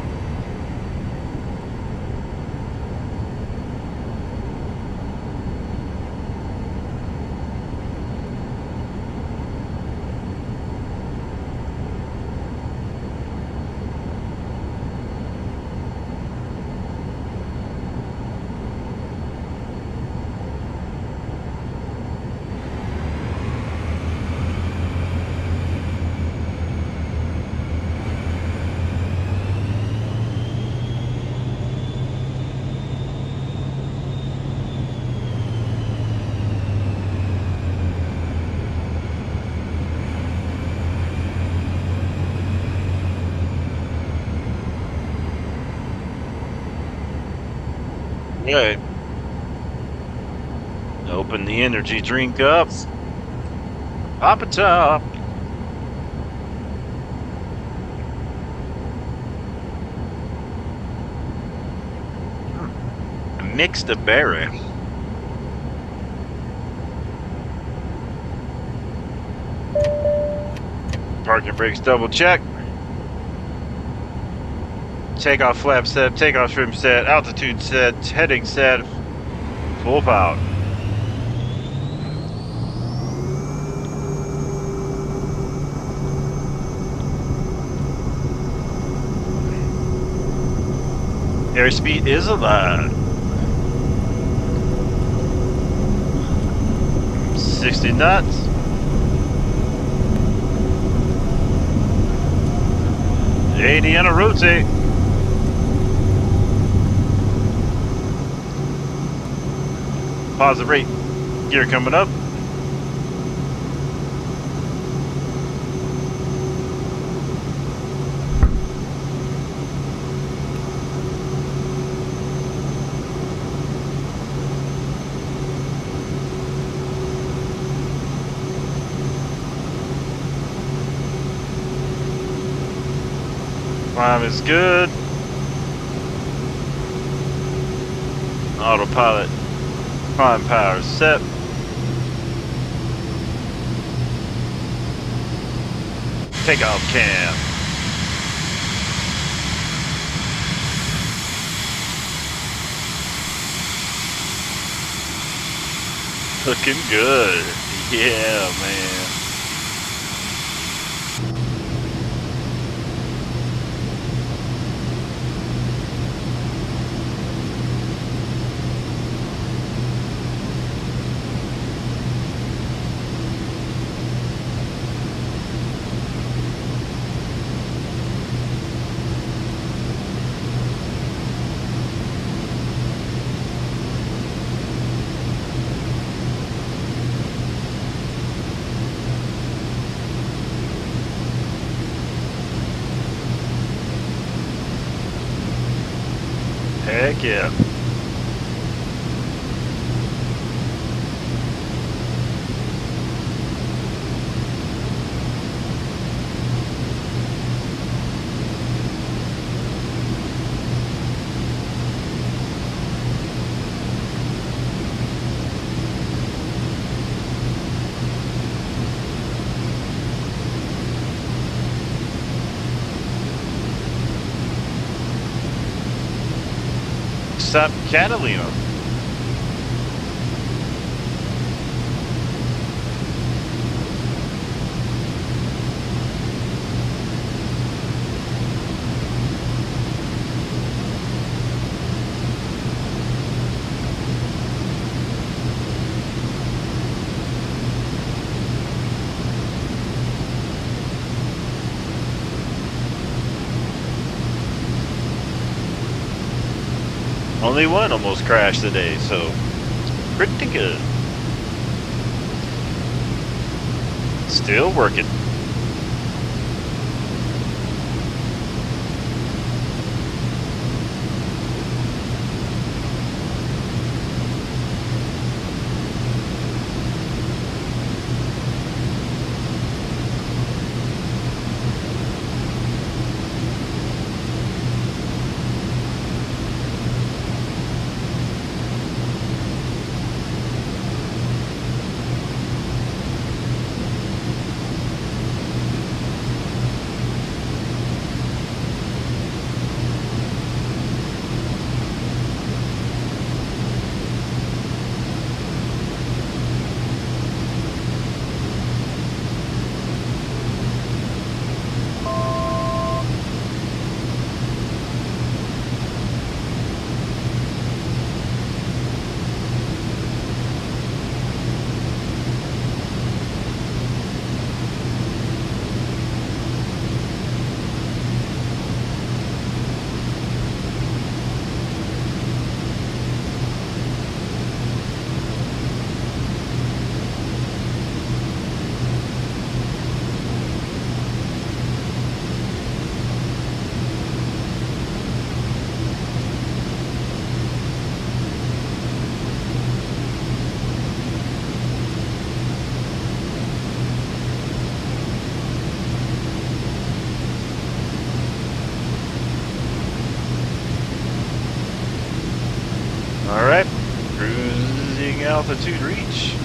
Good. Open the energy drink up. Pop a top. Mix the berry. Parking brakes double check. Takeoff flap set, takeoff trim set, altitude set, heading set, full power. Airspeed is alive. 60 knots. $80 on a rotate. Positive rate. Gear coming up. Climb is good. Autopilot. Prime power set. Takeoff cam. Looking good. Yeah, man. Heck yeah. Stop Catalina. Only one almost crashed today, so pretty good. Still working. Alright, cruising altitude reach.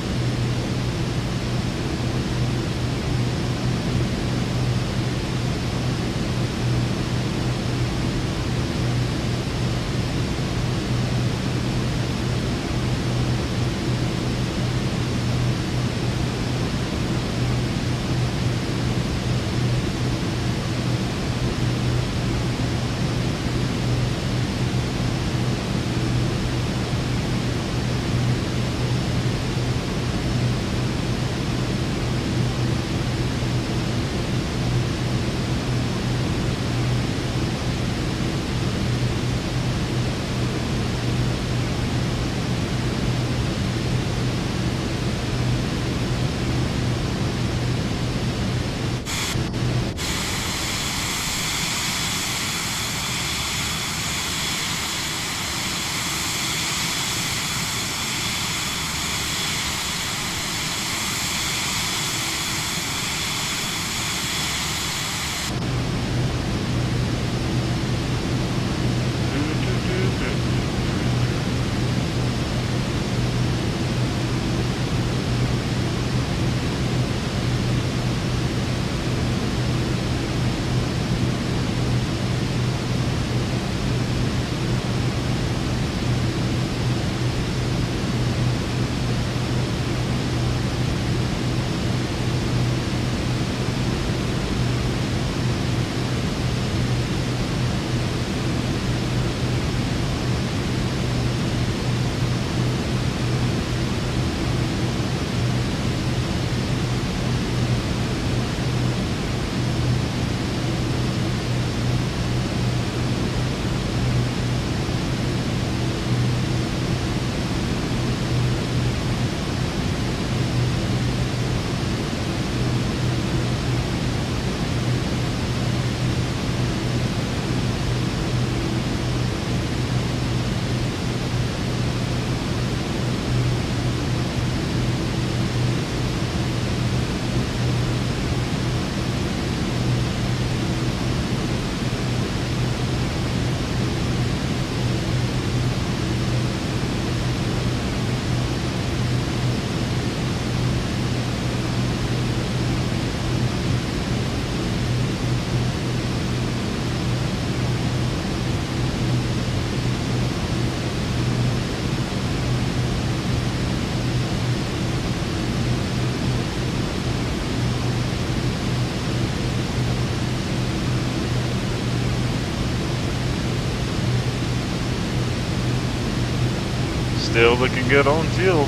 Still looking good on fuel.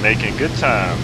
making good time.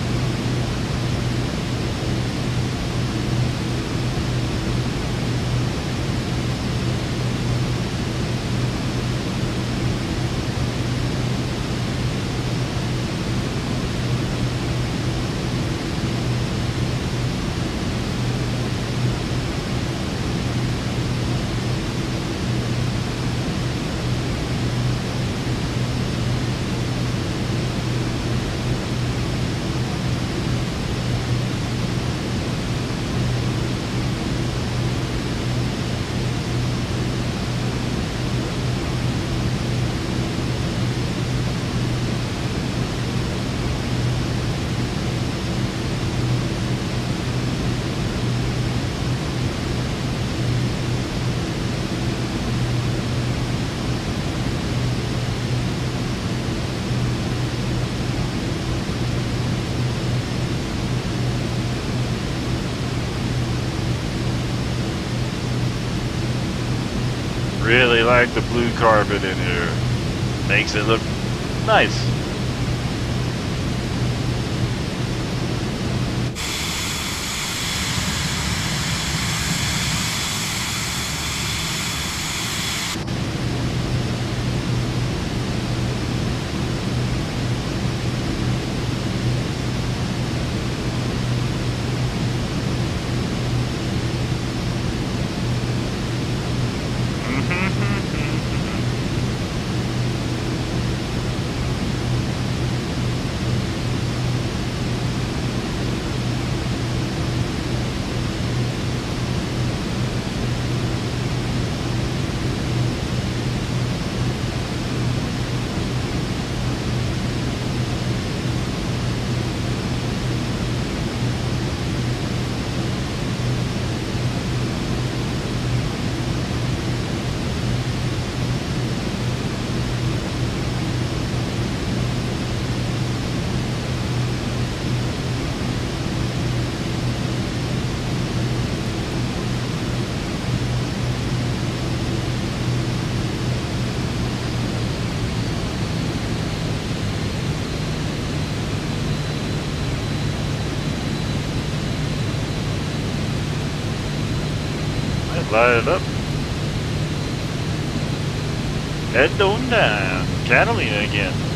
Really like the blue carpet in here. Makes it look nice. Light it up. Head on down. Catalina again.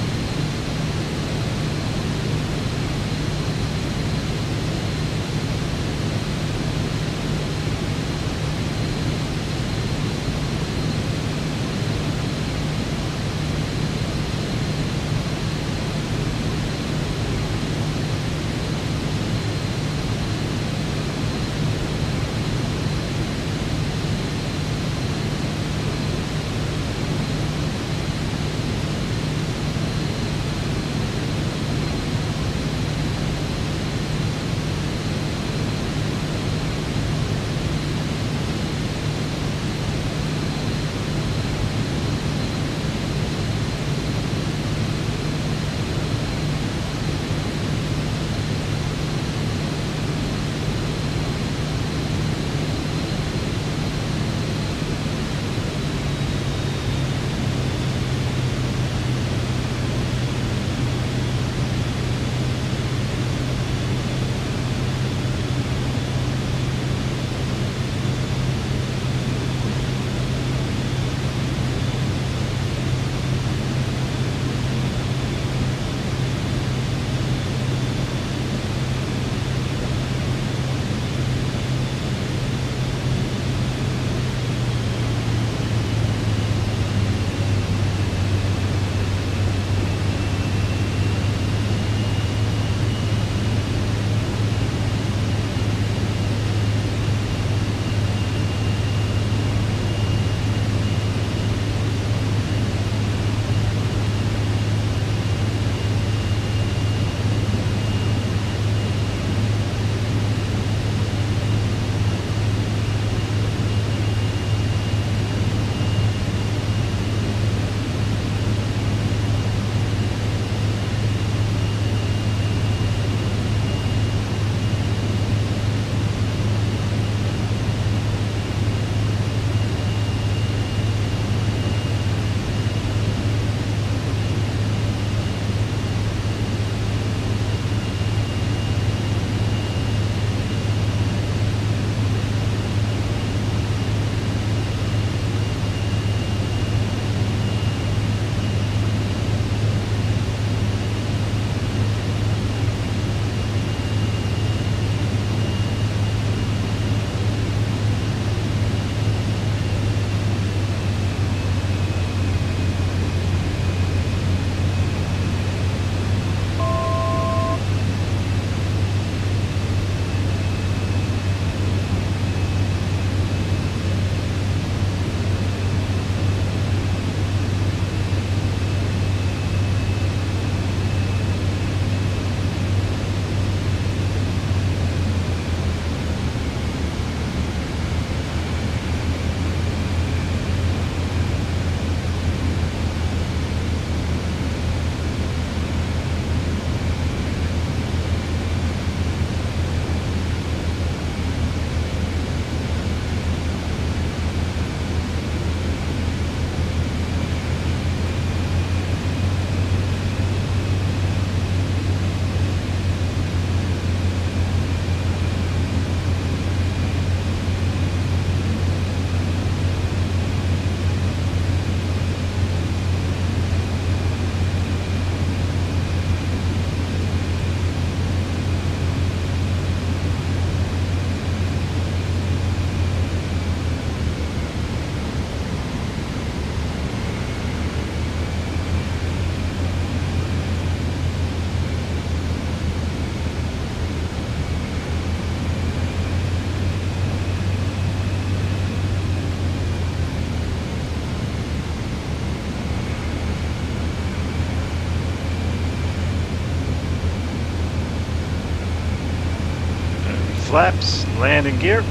flaps, landing gear.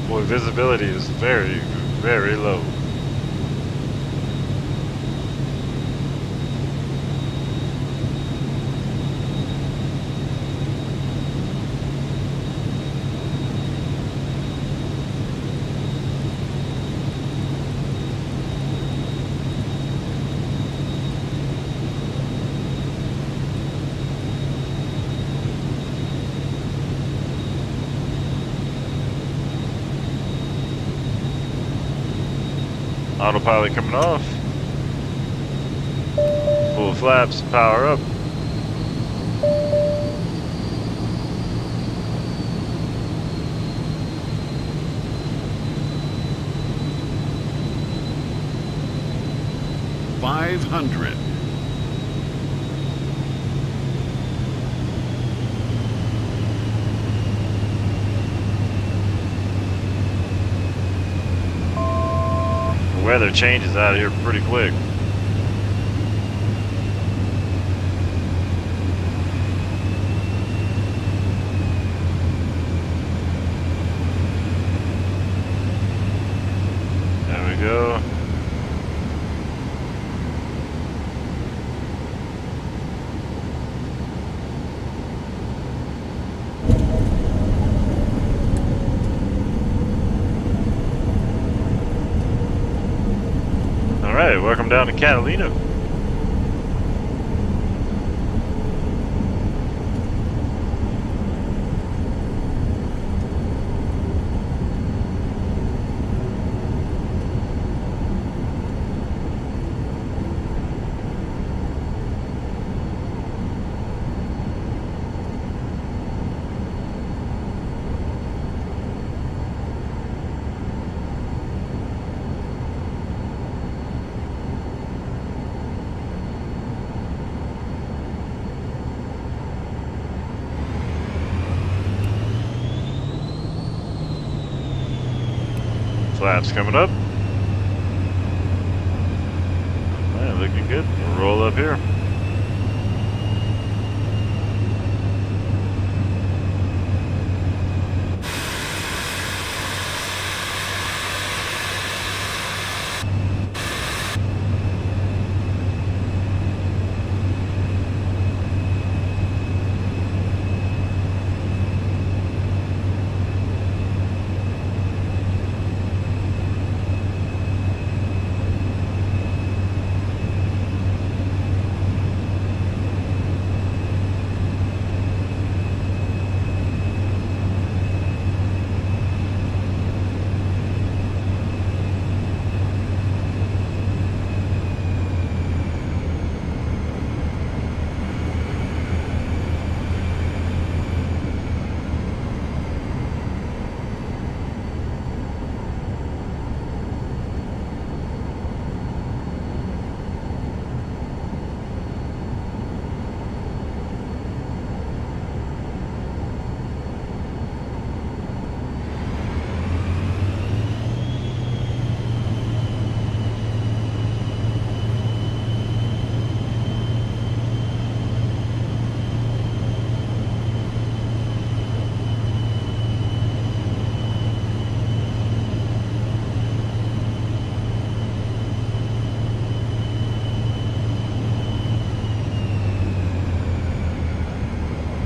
Boy, visibility is very, very low. Autopilot coming off. Full flaps, power up. $500. Weather changes out here pretty quick. There we go. Alright, welcome down to Catalina. Flaps coming up. Man, looking good. We'll roll up here.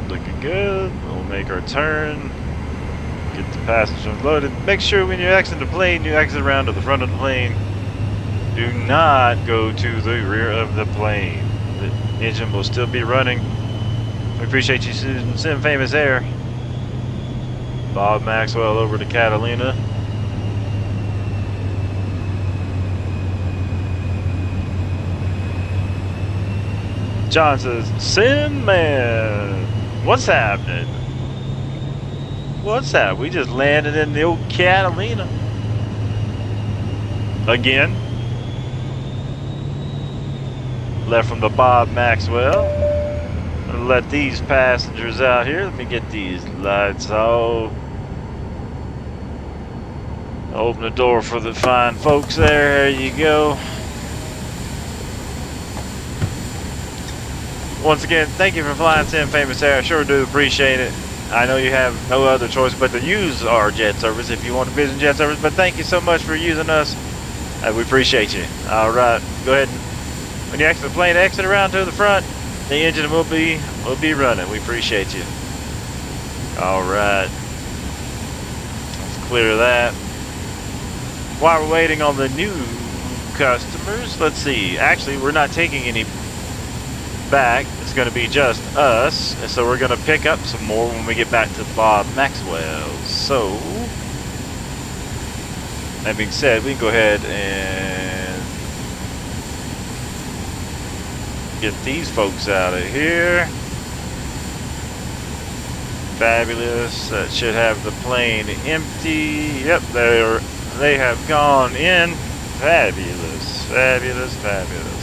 Looking good. We'll make our turn. Get the passengers loaded. Make sure when you exit the plane, you exit around to the front of the plane. Do not go to the rear of the plane. The engine will still be running. We appreciate you, Sim Famous Air. Bob Maxwell over to Catalina. John says, Sim Man, what's happening? What's that? We just landed in the old Catalina. Again. Left from the Bob Maxwell. I'll let these passengers out here. Let me get these lights off. Open the door for the fine folks there. There you go. Once again, thank you for flying Sim Famous Air. I sure do appreciate it. I know you have no other choice but to use our jet service if you want to visit jet service, but thank you so much for using us. We appreciate you. All right, go ahead and when you exit the plane, exit around to the front. The engine will be running. We appreciate you. All right, let's clear that. While we're waiting on the new customers, let's see. Actually, we're not taking any back. It's going to be just us, and so we're going to pick up some more when we get back to Bob Maxwell. So that being said, we can go ahead and get these folks out of here. Fabulous. That should have the plane empty. Yep, they have gone in. Fabulous, fabulous, fabulous.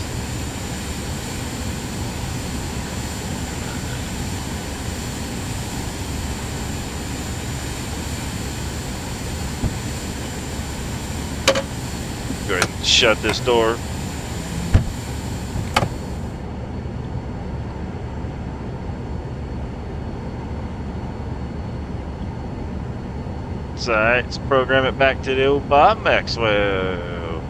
Go ahead and shut this door. It's alright, let's program it back to the old Bob Maxwell.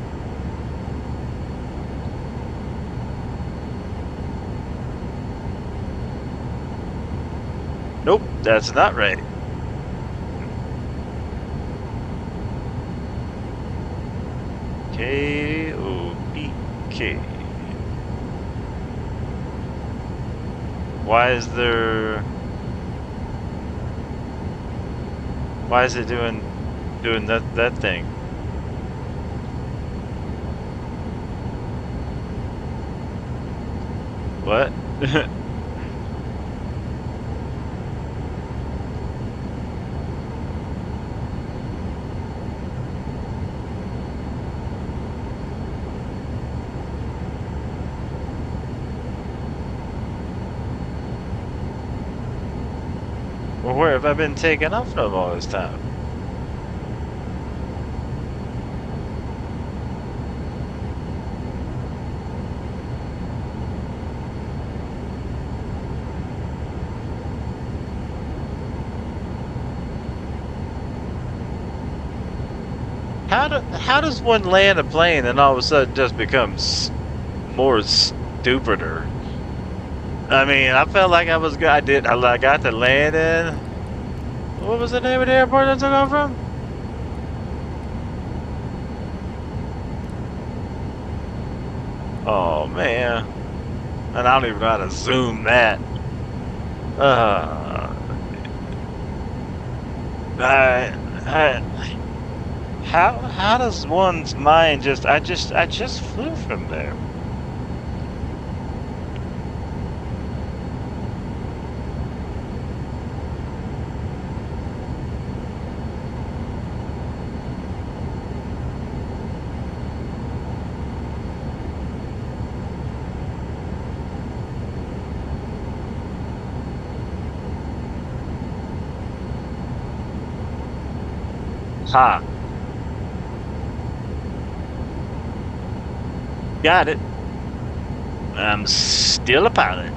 Nope, that's not right. K-O-B-K. Why is it doing that thing? What? Well, where have I been taken off from all this time? How does one land a plane and all of a sudden just becomes more stupider? I mean, I felt like I got to land in. What was the name of the airport that took off from? Oh man, and I don't even know how to zoom that. How does one's mind just? I just flew from there. Ha. Got it. I'm still a pilot.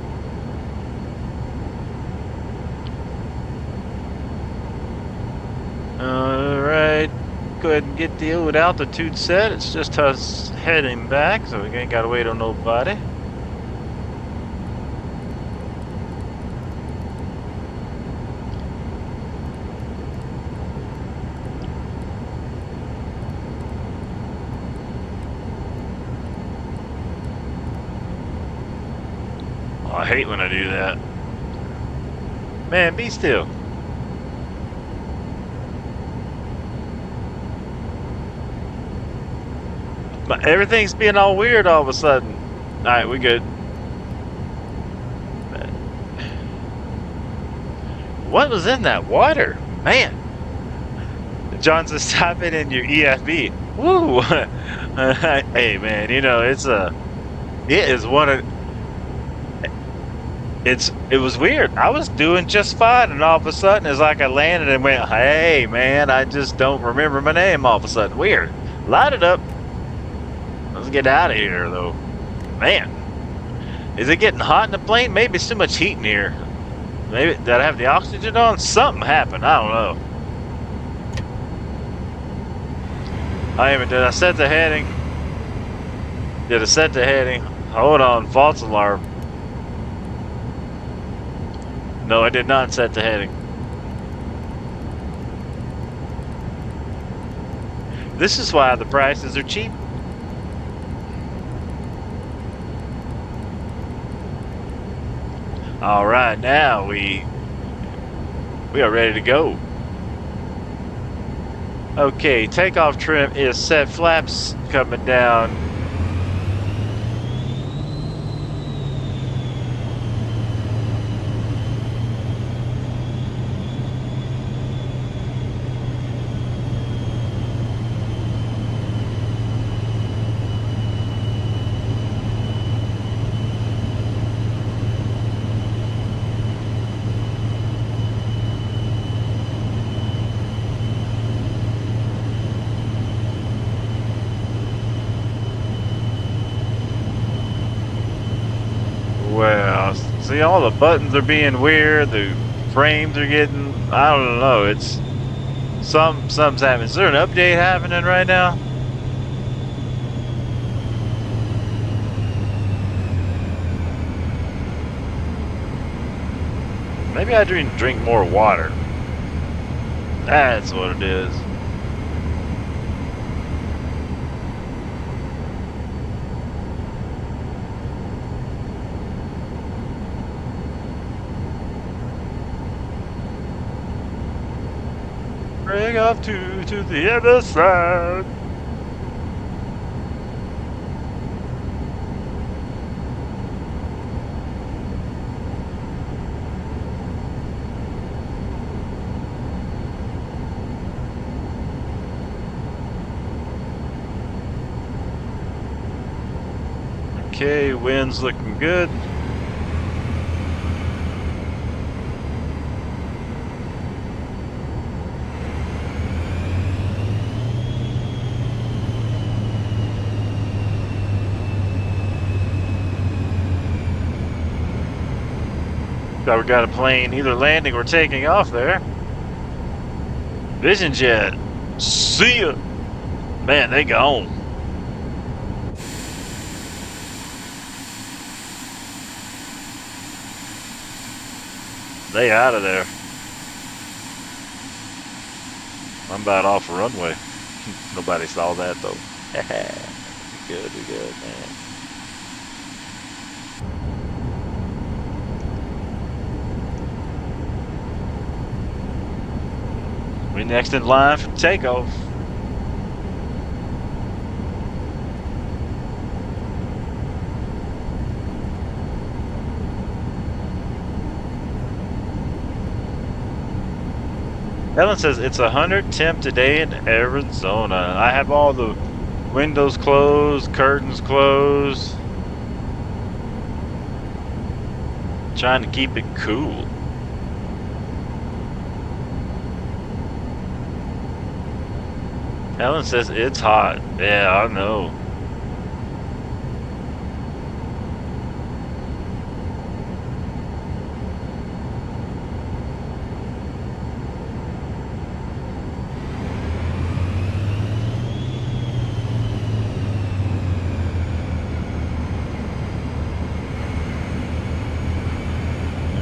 Alright. Go ahead and get the old altitude set. It's just us heading back, so we ain't gotta wait on nobody. hate when I do that. Man, be still. But everything's being all weird all of a sudden. Alright, we good. What was in that water? Man. John says, type it in your EFB. Woo! Hey, man, you know, it is one of... It was weird. I was doing just fine, and all of a sudden, it's like I landed and went, hey, man, I just don't remember my name all of a sudden. Weird. Light it up. Let's get out of here, though. Man. Is it getting hot in the plane? Maybe it's too much heat in here. Maybe, did I have the oxygen on? Something happened. I don't know. Did I set the heading? Did I set the heading? Hold on, false alarm. No, I did not set the heading. This is why the prices are cheap. All right, now we are ready to go. Okay, takeoff trim is set. Flaps coming down. Well, see, all the buttons are being weird. The frames are getting, I don't know. It's something's happening. Is there an update happening right now? Maybe I drink more water. That's what it is. Bring off to the other side. Okay, wind's looking good. We got a plane either landing or taking off there. Vision jet. See ya. Man, they gone. They out of there. I'm about off the runway. Nobody saw that though. We good, man. We next in line for takeoff. Ellen says it's 100 temp today in Arizona. I have all the windows closed, curtains closed. Trying to keep it cool. Ellen says it's hot. Yeah, I know.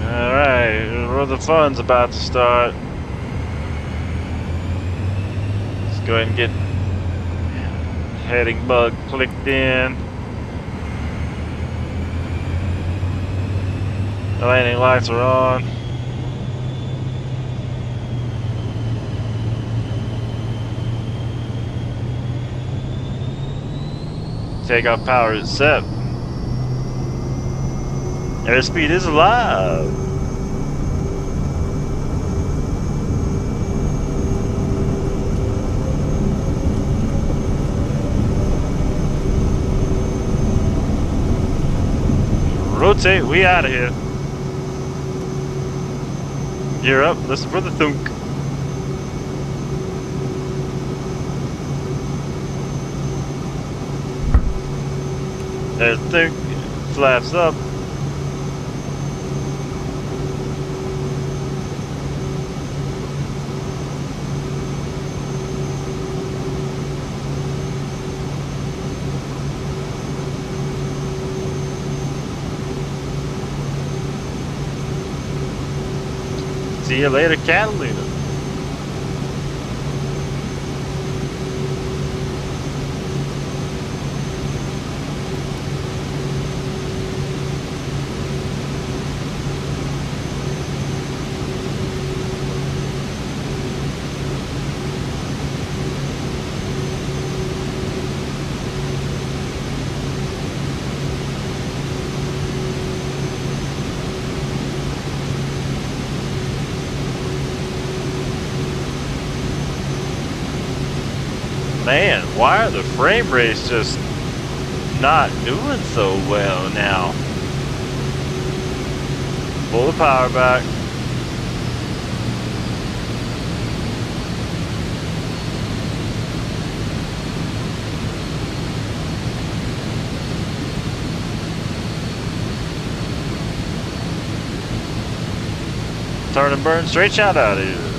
Alright, well, the fun's about to start. Go ahead and get heading bug clicked in. The landing lights are on. Takeoff power is set. Airspeed is alive. Rotate, we out of here. Gear up, listen for the thunk. There's the thunk, flaps up. See you later, Catalina. Man, why are the frame rates just not doing so well now? Pull the power back. Turn and burn, straight shot out of here.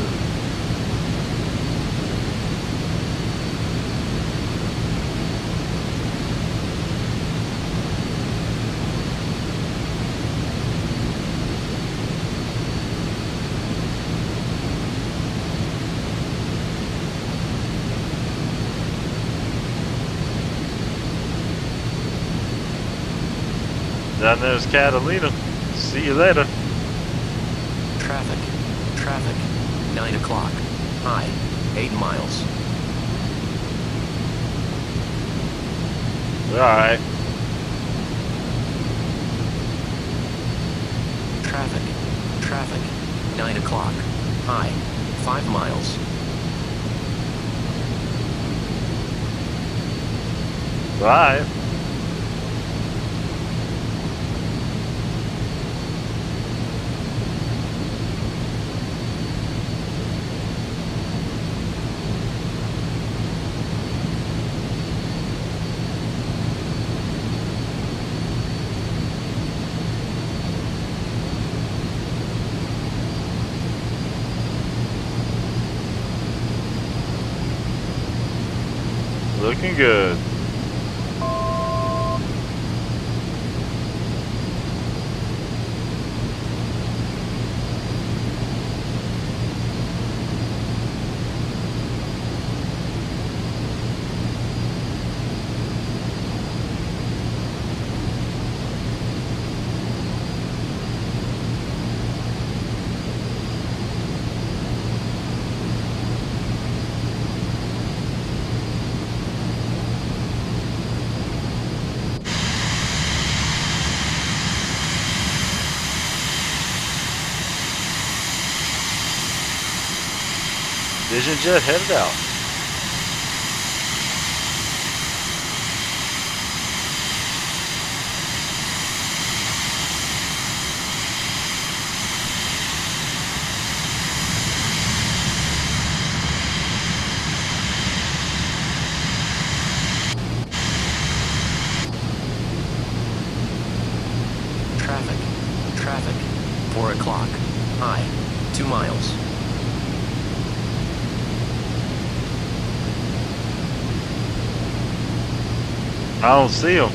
Down there's Catalina. See you later. Traffic. Traffic. 9 o'clock. High. 8 miles. Alright. Traffic. Traffic. 9 o'clock. High. 5 miles. Alright. Looking good. Vision jet headed out. Traffic. Traffic. 4 o'clock. High. 2 miles. I don't see them.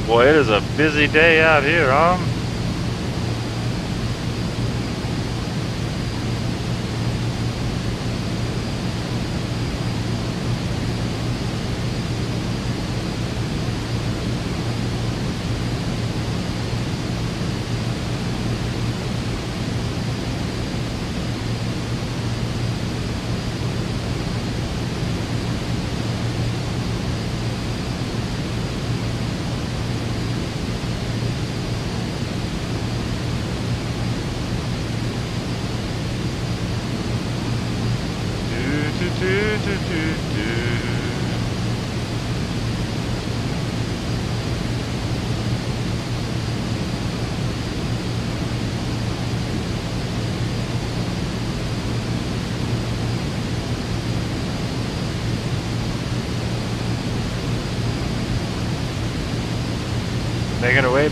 Boy, it is a busy day out here, huh?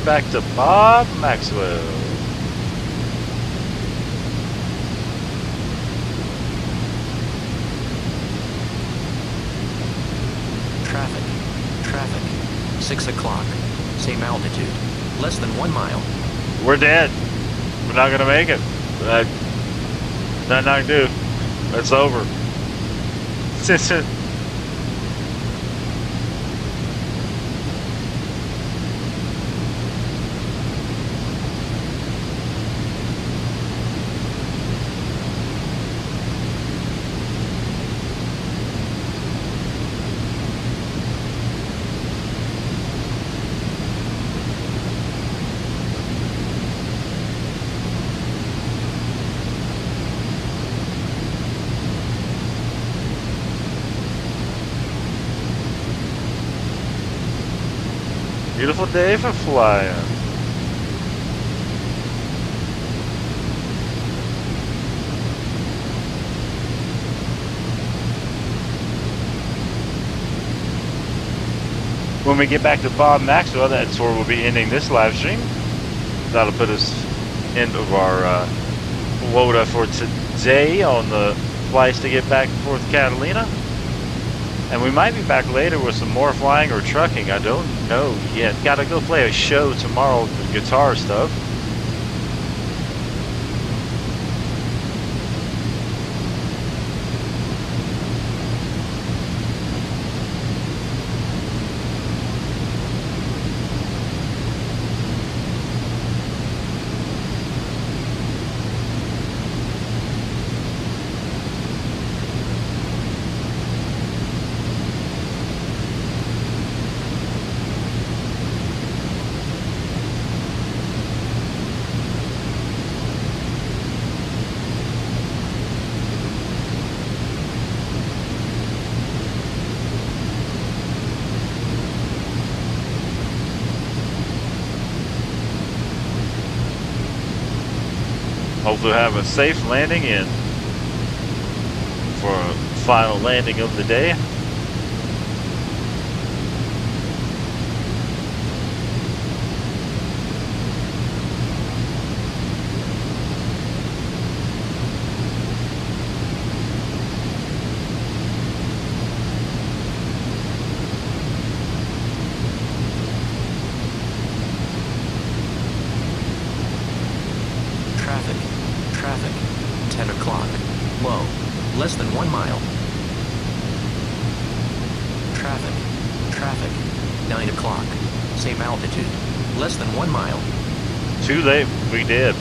get back to Bob Maxwell. Traffic. Traffic. 6 o'clock. Same altitude. Less than 1 mile. We're dead. We're not gonna make it. Nothing I can do. It's over. Since it. Beautiful day for flying. When we get back to Bob Maxwell, that's where we'll be ending this live stream. That'll put us end of our quota for today on the flights to get back and forth to Catalina. And we might be back later with some more flying or trucking. I don't know yet. Gotta go play a show tomorrow with guitar stuff. Hopefully have a safe landing in for a final landing of the day. Traffic. 10 o'clock. Low. Less than 1 mile. Traffic. 9 o'clock. Same altitude. Less than 1 mile. Too late. We did.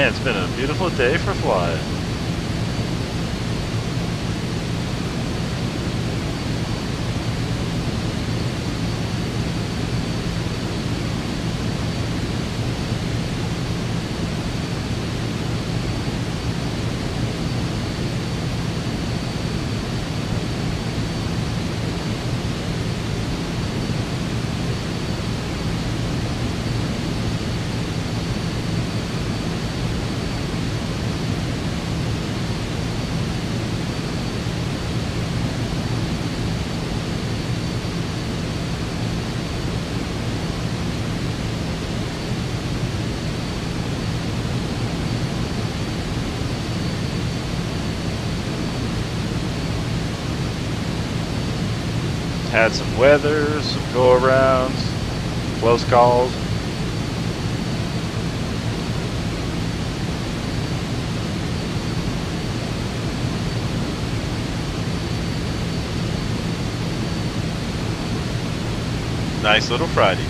man, it's been a beautiful day for flying. Had some weather, some go-arounds, close calls. Nice little Friday.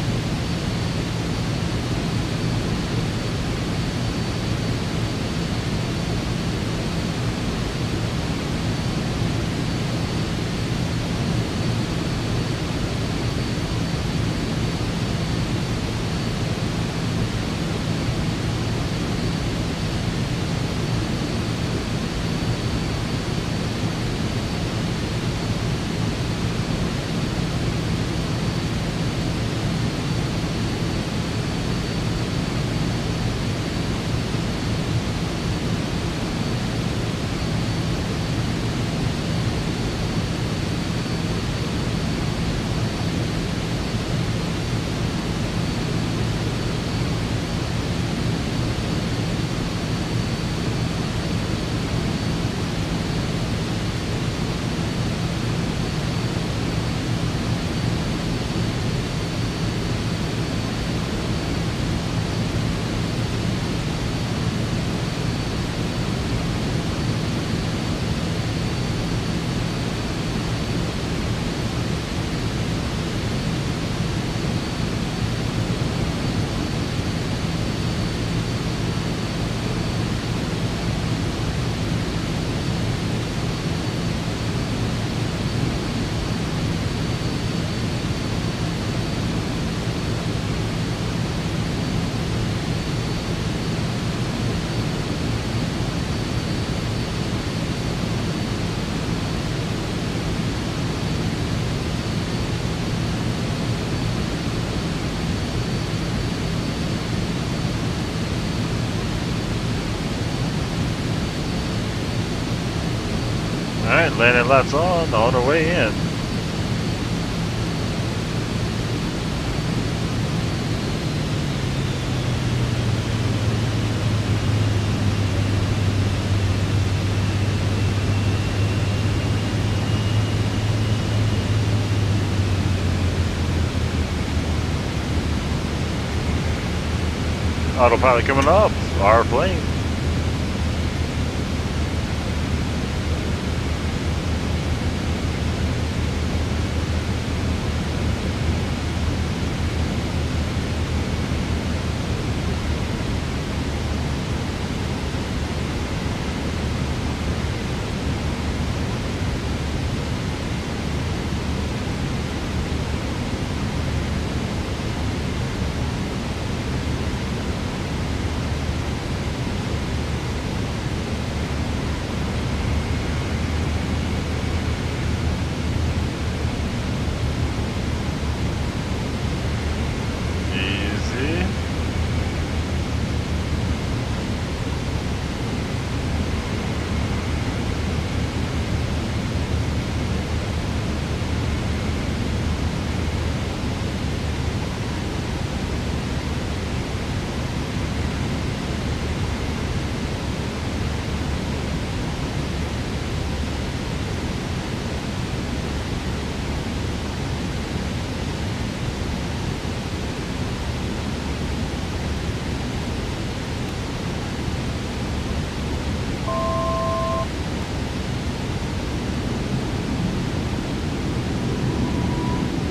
Alright, landing lights on our way in. Autopilot coming up, our plane.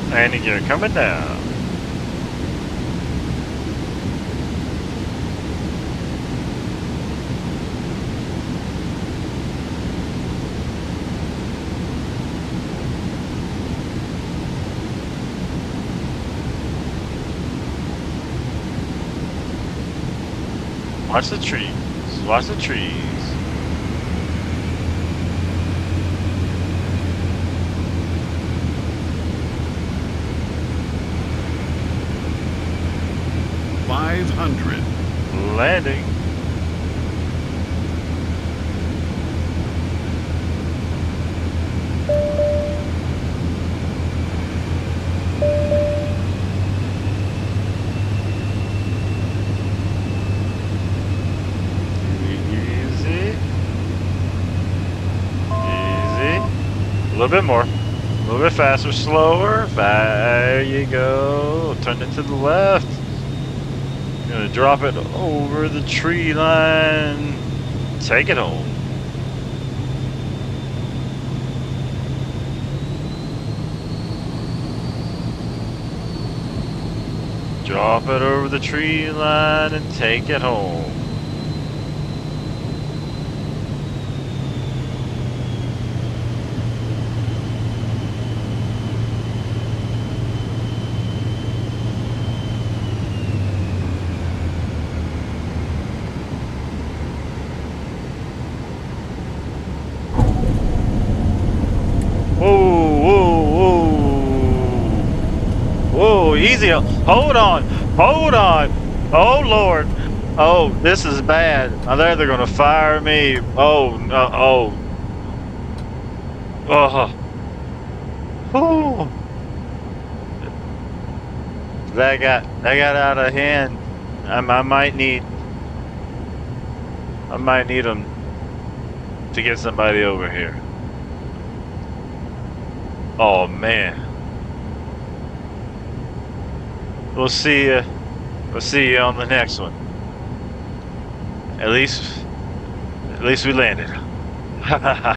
Landing gear coming down. Watch the trees. Watch the trees. $500. Landing. Easy. Easy. A little bit more. A little bit faster, slower. There you go. Turn it to the left. Gonna drop it over the tree line. Take it home. Drop it over the tree line and take it home. Whoa, whoa, whoa. Whoa, easy. Hold on. Hold on. Oh, Lord. Oh, this is bad. They're going to fire me. Oh, no. Oh. Oh. That got out of hand. I might need them to get somebody over here. Oh man. We'll see you on the next one. At least we landed.